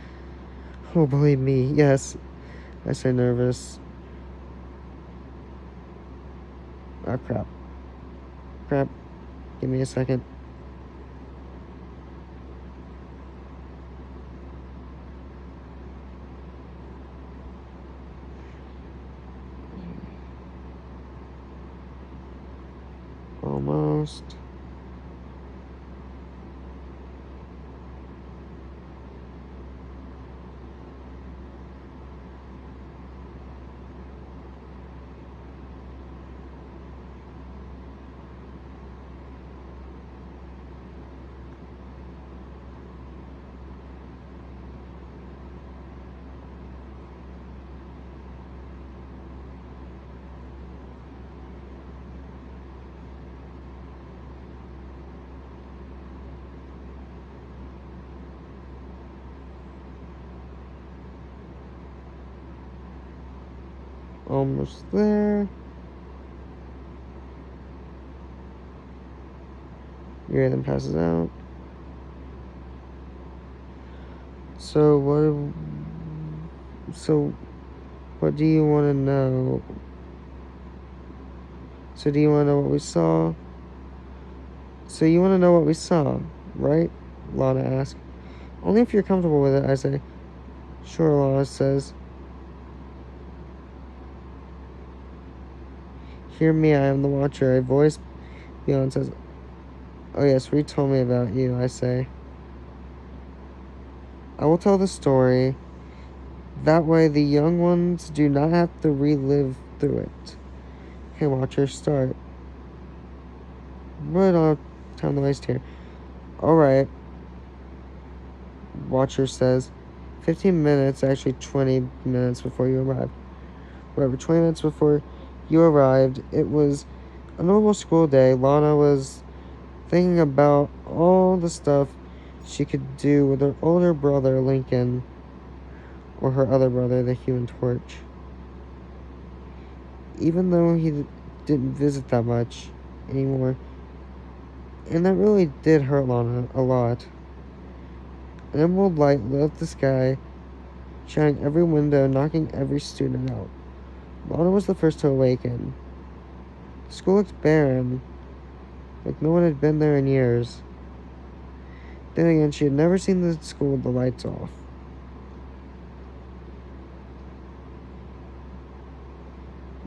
Oh, believe me, yes. I say, nervous. Oh, crap. Crap. Give me a second. Almost. Almost there. Yuri then passes out. So what do you want to know? So do you want to know what we saw? So you want to know what we saw, right? Lana asks. Only if you're comfortable with it, I say. Sure, Lana says. Hear me, I am the Watcher. A voice beyond says, oh yes, Reed told me about you, I say. I will tell the story. That way the young ones do not have to relive through it. Okay, Watcher, start. We don't have time to waste here. Alright. Watcher says. 15 minutes, actually 20 minutes before you arrived. Whatever, 20 minutes before you arrived, it was a normal school day. Lana was thinking about all the stuff she could do with her older brother, Lincoln, or her other brother, the Human Torch. Even though he didn't visit that much anymore. And that really did hurt Lana a lot. An emerald light lit up the sky, shining every window, knocking every student out. Lana was the first to awaken. The school looked barren, like no one had been there in years. Then again, she had never seen the school with the lights off.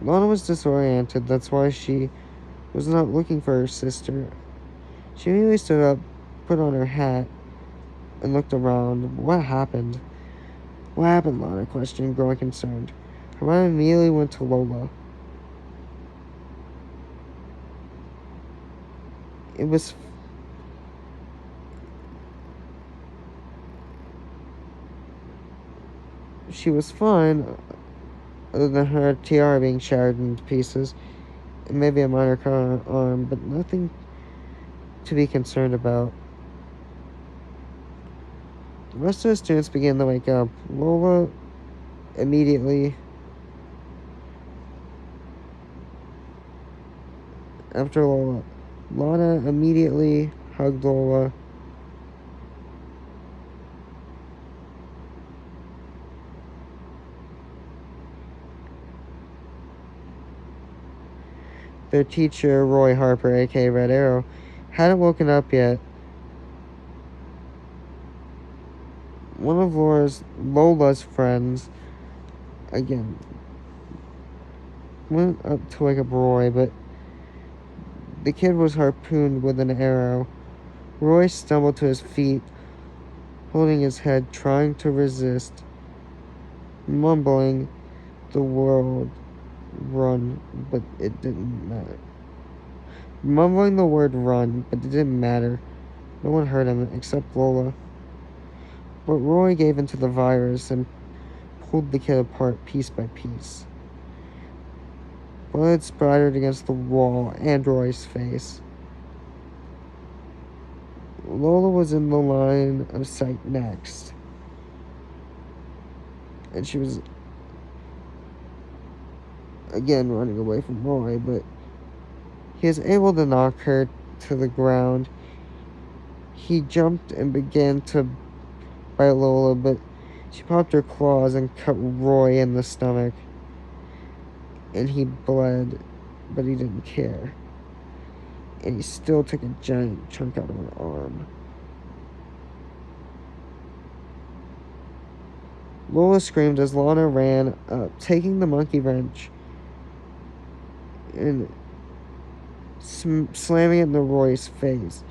Lana was disoriented, that's why she was not looking for her sister. She immediately stood up, put on her hat, and looked around. What happened? What happened, Lana questioned, growing concerned. Hermione immediately went to Lola. It was... She was fine, other than her tiara being shattered into pieces, and maybe a minor cut on her arm, but nothing to be concerned about. The rest of the students began to wake up. Lola immediately... After Lola, Lana immediately hugged Lola. Their teacher, Roy Harper, aka Red Arrow, hadn't woken up yet. One of Lola's friends, again, went up to wake up Roy, but the kid was harpooned with an arrow. Roy stumbled to his feet, holding his head, trying to resist, mumbling the word run, but it didn't matter. Mumbling the word run, but it didn't matter. No one heard him except Lola. But Roy gave into the virus and pulled the kid apart piece by piece. Blood splattered against the wall and Roy's face. Lola was in the line of sight next. And she was again running away from Roy, but he was able to knock her to the ground. He jumped and began to bite Lola, but she popped her claws and cut Roy in the stomach. And he bled, but he didn't care. And he still took a giant chunk out of her arm. Lola screamed as Lana ran up, taking the monkey wrench and slamming it into Roy's face,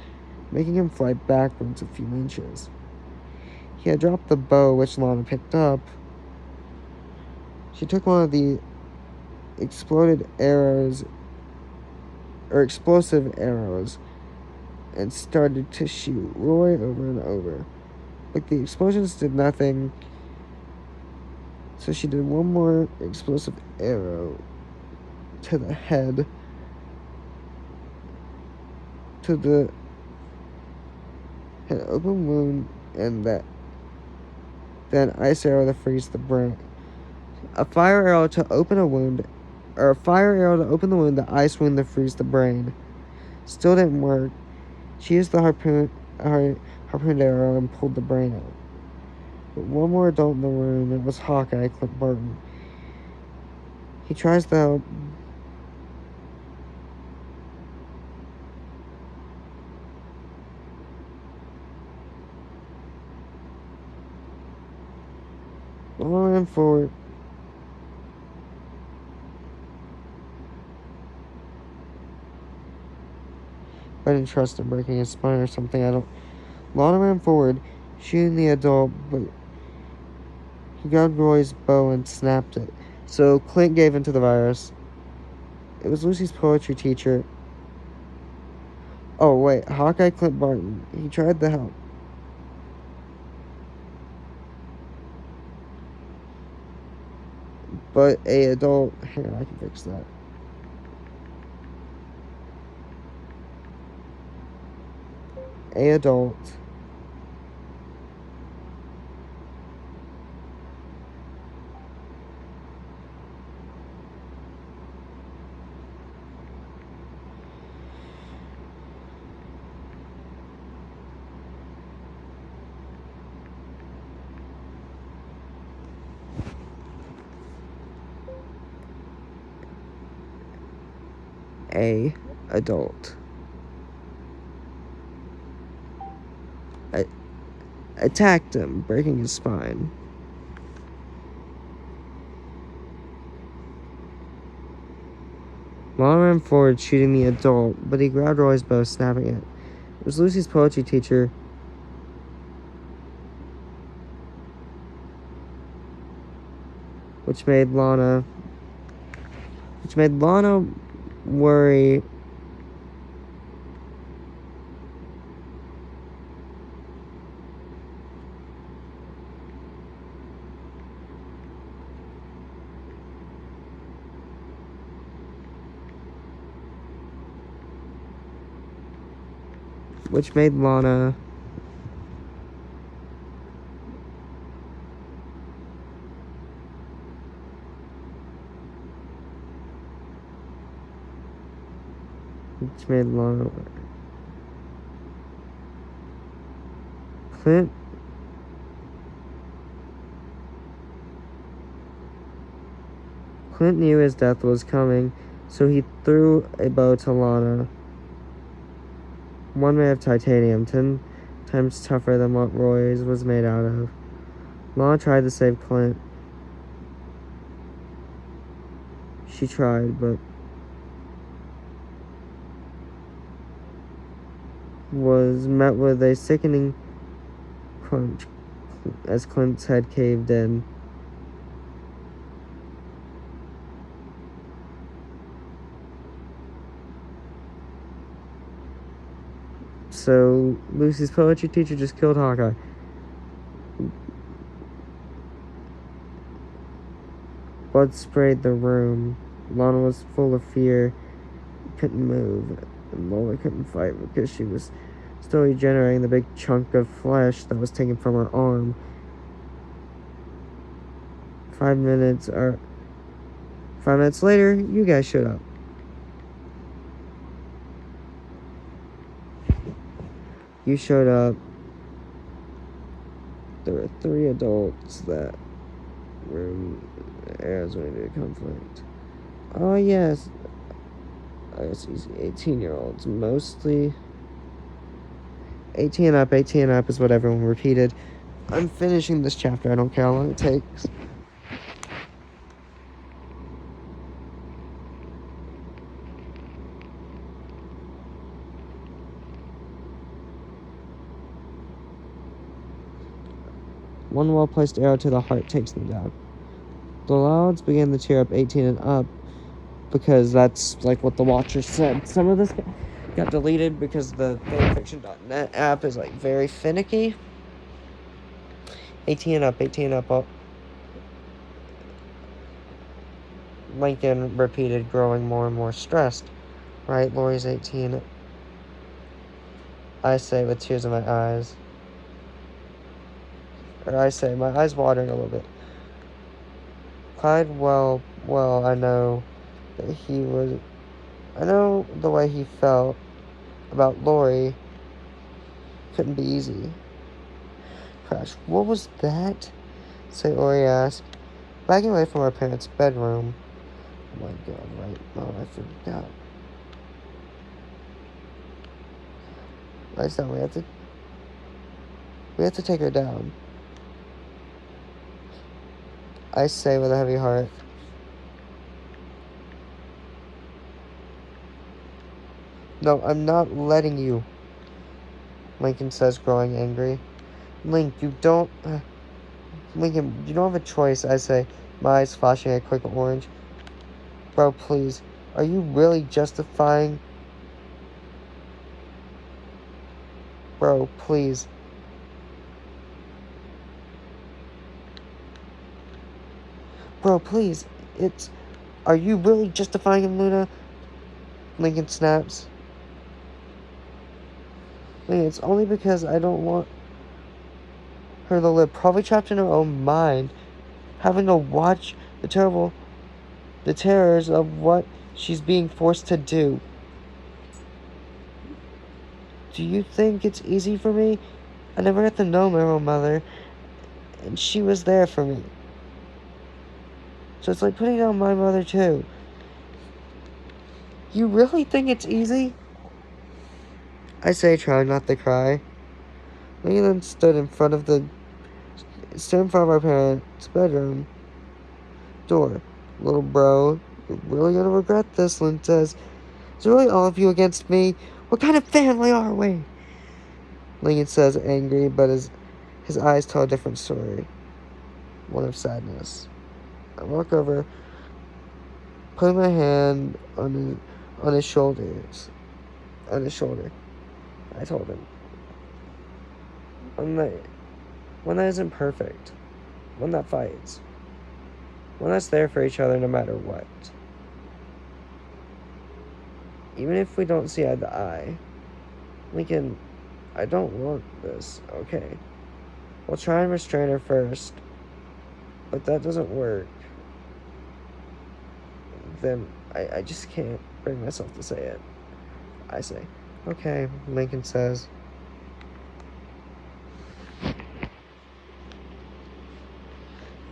making him fly backwards a few inches. He had dropped the bow, which Lana picked up. She took one of the explosive arrows, and started to shoot Roy over and over. But the explosions did nothing, so she did one more explosive arrow to the head, to the head open wound, and then ice arrow to freeze the brain. A fire arrow to open the wound, the ice wound to freeze the brain. Still didn't work. She used the harpoon arrow and pulled the brain out. But one more adult in the room, it was Hawkeye, Clint Barton. He tries to help. Lana ran forward. I didn't trust him breaking his spine or something. Lana ran forward, shooting the adult, but he grabbed Roy's bow and snapped it. So Clint gave in to the virus. It was Lucy's poetry teacher. Oh, wait. Hawkeye Clint Barton. He tried to help. But a adult... Hang on, I can fix that. A adult... I attacked him, breaking his spine. Lana ran forward, shooting the adult, but he grabbed Roy's bow, snapping it. It was Lucy's poetry teacher. Which made Lana worry. Which made Lana Clint knew his death was coming, so he threw a bow to Lana. One made of titanium, 10 times tougher than what Roy's was made out of. Lana tried to save Clint. She tried, but was met with a sickening crunch as Clint's head caved in. So Lucy's poetry teacher just killed Hawkeye. Blood sprayed the room. Lana was full of fear, couldn't move, and Lola couldn't fight because she was still regenerating the big chunk of flesh that was taken from her arm. 5 minutes later, you guys showed up. You showed up. There were 3 adults that were in areas where there conflict. Oh, yes. I guess he's 18-year-olds. Mostly 18 up, 18 up is what everyone repeated. I'm finishing this chapter. I don't care how long it takes. One well-placed arrow to the heart takes them down. The Louds began to cheer up 18 and up because that's like what the Watcher said. Some of this got deleted because the fanfiction.net app is like very finicky. 18 and up, 18 and up. Oh. Lincoln repeated, growing more and more stressed. Right, Lori's 18. I say with tears in my eyes. Or I say, my eyes watering a little bit. Clyde, well, I know that I know the way he felt about Lori couldn't be easy. Crash, what was that? Say, Ori asked, backing away from our parents' bedroom. Oh my god, right. Oh, I forgot. Lights down, we have to take her down. I say with a heavy heart. No, I'm not letting you, Lincoln says, growing angry. Lincoln, you don't have a choice, I say, my eyes flashing a quick orange. Bro, please, are you really justifying? Bro, please. Bro, please, are you really justifying him, Luna? Lincoln snaps. Lincoln, it's only because I don't want her to live, probably trapped in her own mind, having to watch the terrors of what she's being forced to do. Do you think it's easy for me? I never got to know my own mother, and she was there for me. So it's like putting down my mother too. You really think it's easy? I say, trying not to cry. Leland stood in front of our parents' bedroom door. Little bro, you're really gonna regret this, Lynn says. Is it really all of you against me? What kind of family are we? Lincoln says, angry, but his eyes tell a different story. One of sadness. I walk over, putting my hand on his shoulders. On his shoulder. I told him. One that isn't perfect. One that fights. One that's there for each other no matter what. Even if we don't see eye to eye. Lincoln, I don't want this, okay? We'll try and restrain her first. But that doesn't work. Then I just can't bring myself to say it. I say, okay, Lincoln says.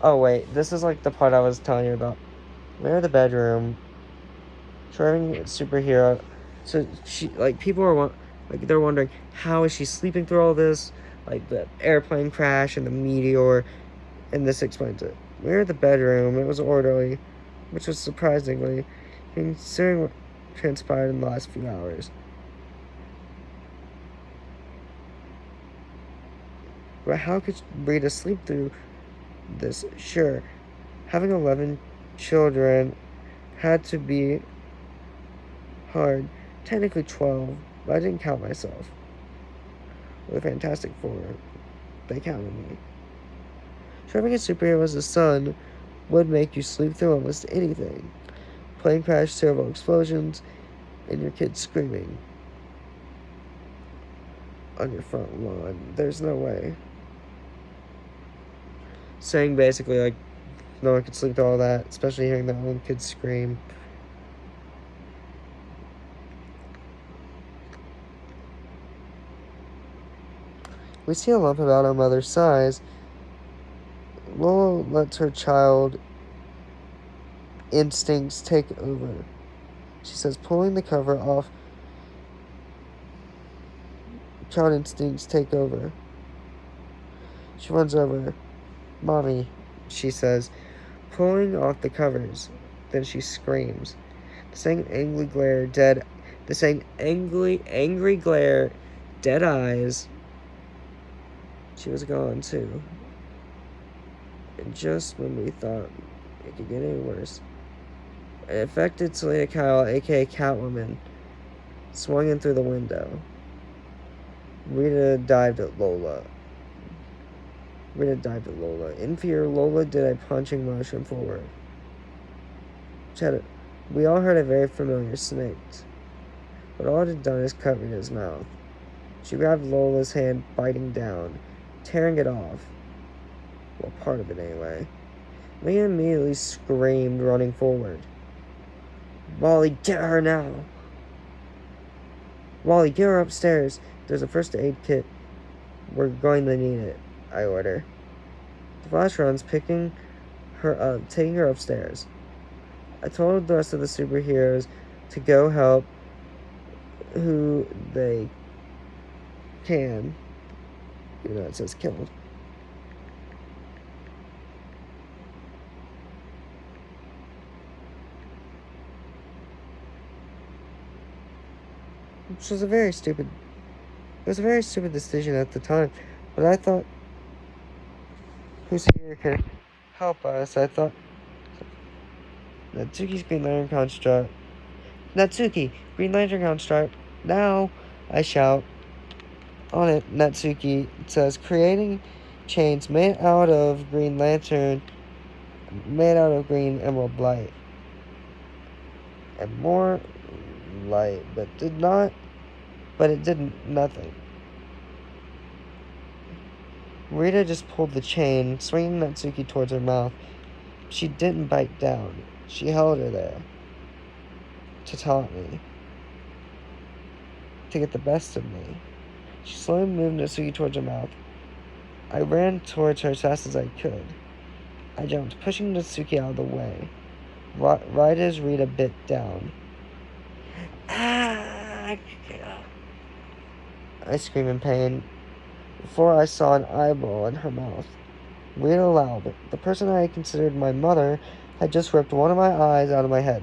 Oh, wait, this is like the part I was telling you about. We're in the bedroom. Driving superhero. So she, like, people are they're wondering, how is she sleeping through all this? Like, the airplane crash and the meteor. And this explains it. We're in the bedroom. It was orderly, which was surprisingly, considering what transpired in the last few hours. But how could Rita sleep through this? Sure, having 11 children had to be hard. Technically 12, but I didn't count myself. With Fantastic Four, they counted me. So having a superhero as a son would make you sleep through almost anything. Plane crash, several explosions, and your kids screaming on your front lawn. There's no way. Saying basically, like, no one could sleep through all that, especially hearing their own kids scream. We see a lump about our mother's size. Lola lets her child instincts take over. She says, pulling the cover off. Child instincts take over. She runs over. Mommy, she says, pulling off the covers. Then she screams. The same angry glare, dead eyes. She was gone too. And just when we thought it could get any worse, it affected Selena Kyle, aka Catwoman, swung in through the window. Rita dived at Lola. In fear, Lola did a punching motion forward. We all heard a very familiar snake, but all it had done is cut Rita's mouth. She grabbed Lola's hand, biting down, tearing it off. Well, part of it anyway. Leah immediately screamed, running forward. Wally, get her now! Wally, get her upstairs. There's a first aid kit. We're going to need it, I order. The Flash runs, picking her up, taking her upstairs. I told the rest of the superheroes to go help who they can. Even though it says killed. Which was a very stupid decision at the time. But I thought, who's here could help us? I thought, Natsuki, Green Lantern construct. Now, I shout. On it, Natsuki says, creating chains made out of green emerald light. And more light, but it did nothing. Rita just pulled the chain, swinging Natsuki towards her mouth. She didn't bite down. She held her there to taunt me, to get the best of me. She slowly moved Natsuki towards her mouth. I ran towards her as fast as I could. I jumped, pushing Natsuki out of the way, right as Rita bit down. Ah! I screamed in pain before I saw an eyeball in her mouth. Rita aloud. The person I considered my mother had just ripped one of my eyes out of my head.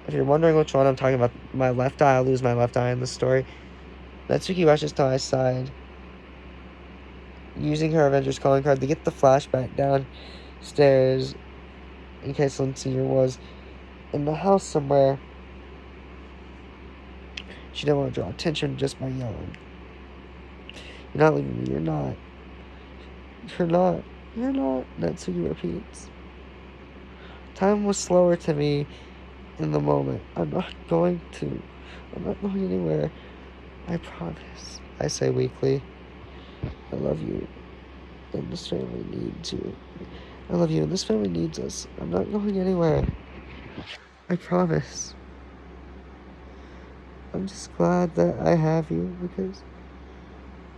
If you're wondering which one I'm talking about, my left eye, I lose my left eye in this story. Natsuki rushes to my side, using her Avengers calling card to get the Flash back downstairs in case Lindsay was in the house somewhere. She didn't want to draw attention just by yelling. You're not leaving me, you're not. You're not, Natsuki repeats. Time was slower to me in the moment. I'm not going anywhere. I promise, I say weakly. I love you, and this family needs you. I love you, and this family needs us. I'm not going anywhere. I promise. I'm just glad that I have you, because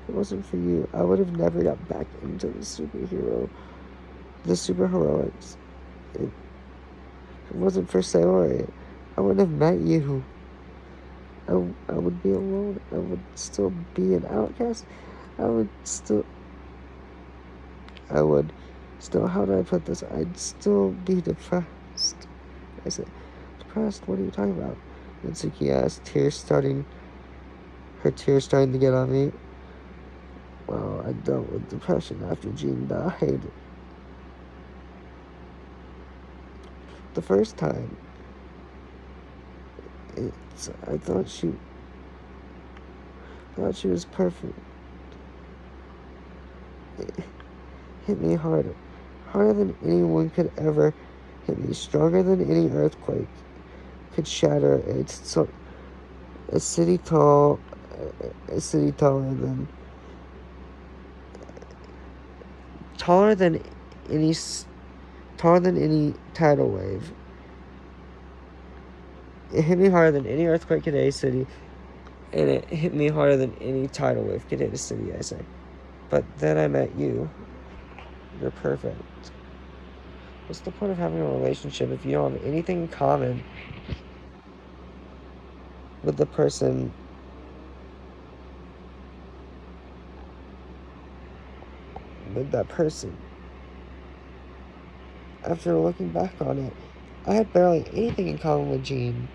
if it wasn't for you, I would have never got back into the superheroics. If it wasn't for Sayori, I wouldn't have met you. I would be alone. I would still be an outcast. How do I put this? I'd still be depressed. I said, depressed? What are you talking about? Natsuki asked, tears starting to get on me. Well, I dealt with depression after Jean died. The first time. I thought she was perfect. It hit me harder than anyone could ever hit me, stronger than any earthquake could shatter a city taller than any tidal wave. It hit me harder than any earthquake could hit a city, and it hit me harder than any tidal wave could hit a city, I say. But then I met you. You're perfect. What's the point of having a relationship if you don't have anything in common with the person with that person? After looking back on it, I had barely anything in common with Jean.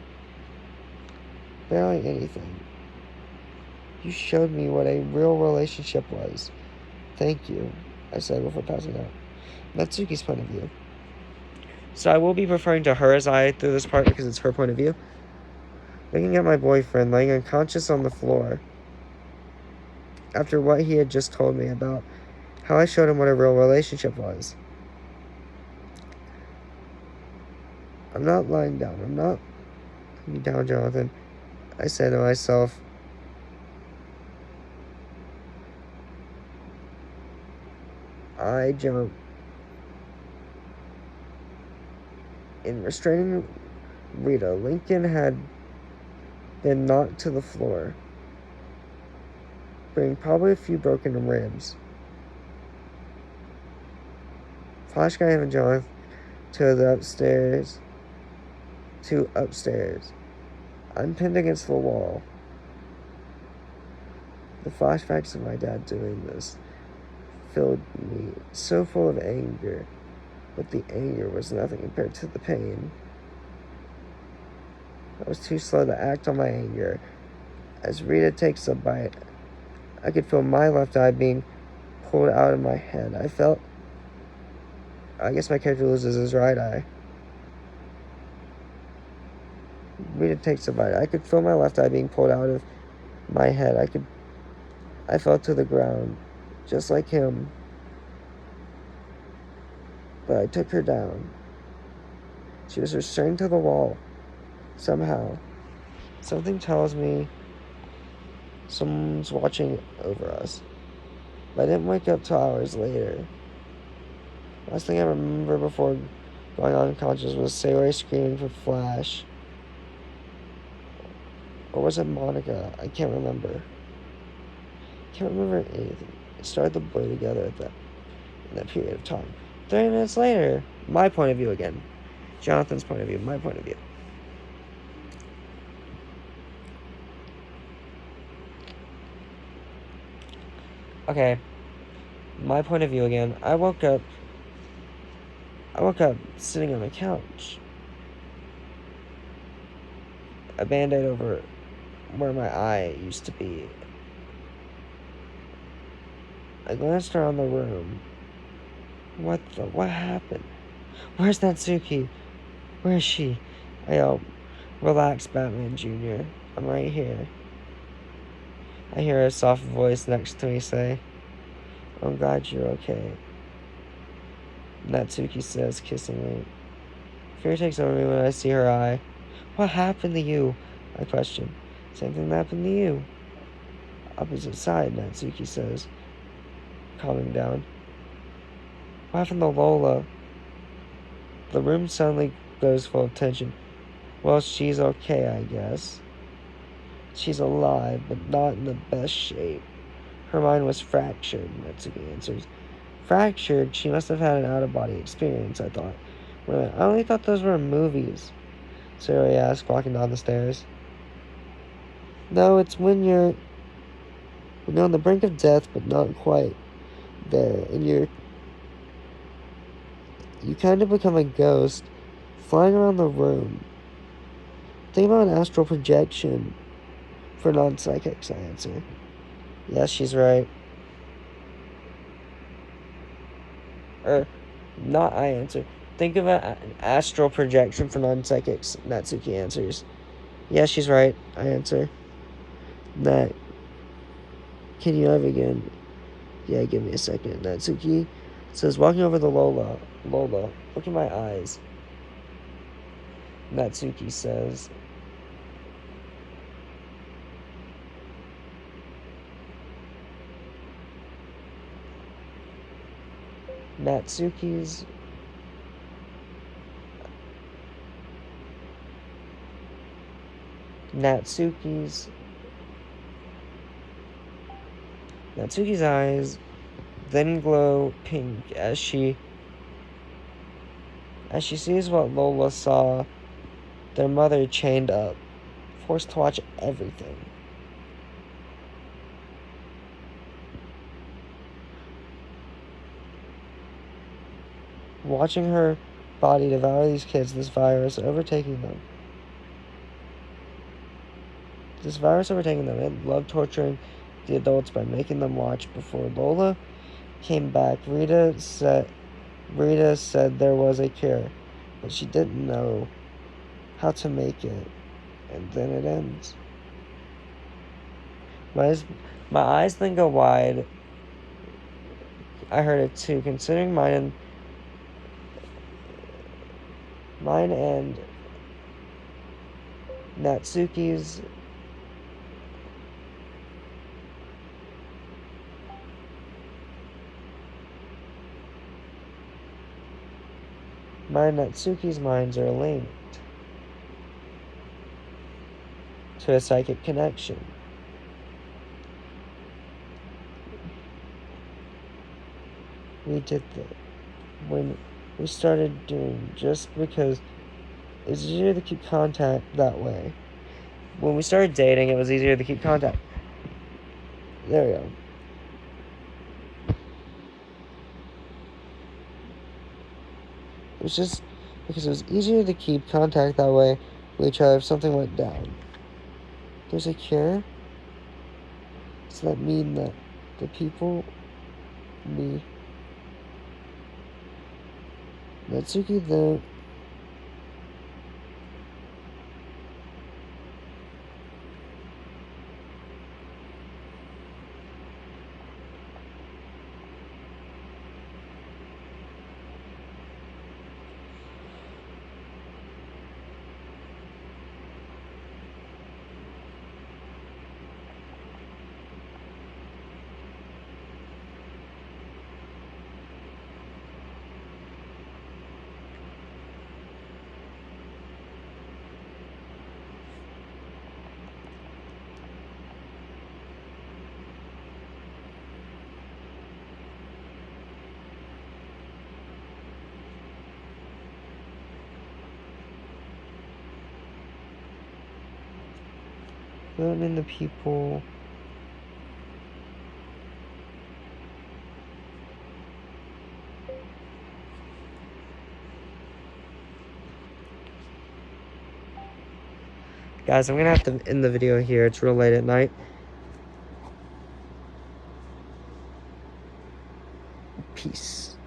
Barely anything. You showed me what a real relationship was. Thank you, I said before passing out. Natsuki's point of view. So I will be referring to her as I through this part because it's her point of view. Looking at my boyfriend laying unconscious on the floor after what he had just told me about how I showed him what a real relationship was. I'm not lying down. I'm not lying down, Jonathan, I said to myself. I jumped. In restraining Rita, Lincoln had been knocked to the floor, bringing probably a few broken ribs. Flash Guy and Jonathan to upstairs. I'm pinned against the wall. The flashbacks of my dad doing this filled me so full of anger, but the anger was nothing compared to the pain. I was too slow to act on my anger. As Rita takes a bite, I could feel my left eye being pulled out of my head. I guess my character loses his right eye. Rita takes a bite. I could feel my left eye being pulled out of my head. I fell to the ground, just like him. But I took her down. She was restrained to the wall. Somehow. Something tells me someone's watching over us. But I didn't wake up till hours later. Last thing I remember before going unconscious was Sayori screaming for Flash. Or was it Monica? I can't remember. Can't remember anything. It started to blur together in that period of time. 30 minutes later, my point of view again. Jonathan's point of view, my point of view. Okay, my point of view again. I woke up sitting on the couch. A band-aid over where my eye used to be. I glanced around the room. What happened? Where's Natsuki? Where is she? I yelled, relax, Batman Jr. I'm right here. I hear a soft voice next to me say, I'm glad you're okay. Natsuki says, kissing me. Fear takes over me when I see her eye. What happened to you? I question. Same thing that happened to you. Opposite side, Natsuki says, calming down. What happened to Lola? The room suddenly goes full of tension. Well, she's okay, I guess. She's alive, but not in the best shape. Her mind was fractured, Natsuki answers. Fractured? She must have had an out-of-body experience, I thought. Wait a minute, I only thought those were movies, Sayori asked, walking down the stairs. No, it's when you're on the brink of death, but not quite there, and you kind of become a ghost, flying around the room. Think about an astral projection. For non-psychics, I answer. Yes, she's right. Not I answer. Think of an astral projection for non-psychics, Natsuki answers. Yes, she's right, I answer. Can you have again? Yeah, give me a second. Natsuki says, walking over to Lola, look in my eyes. Natsuki says, Natsuki's eyes then glow pink as she sees what Lola saw, their mother chained up, forced to watch everything. Watching her body devour these kids, this virus overtaking them. It loved torturing the adults by making them watch. Before Lola came back, Rita said there was a cure, but she didn't know how to make it. And then it ends. My eyes then go wide. I heard it too, considering mine and Natsuki's. Mine and Natsuki's minds are linked to a psychic connection. We did that when we started doing, just because it's easier to keep contact that way. When we started dating, it was easier to keep contact. There we go. It was just because it was easier to keep contact that way with each other if something went down. There's a cure? Does that mean that the people, me, Natsuki, the them and the people. Guys, I'm gonna have to end the video here. It's real late at night. Peace.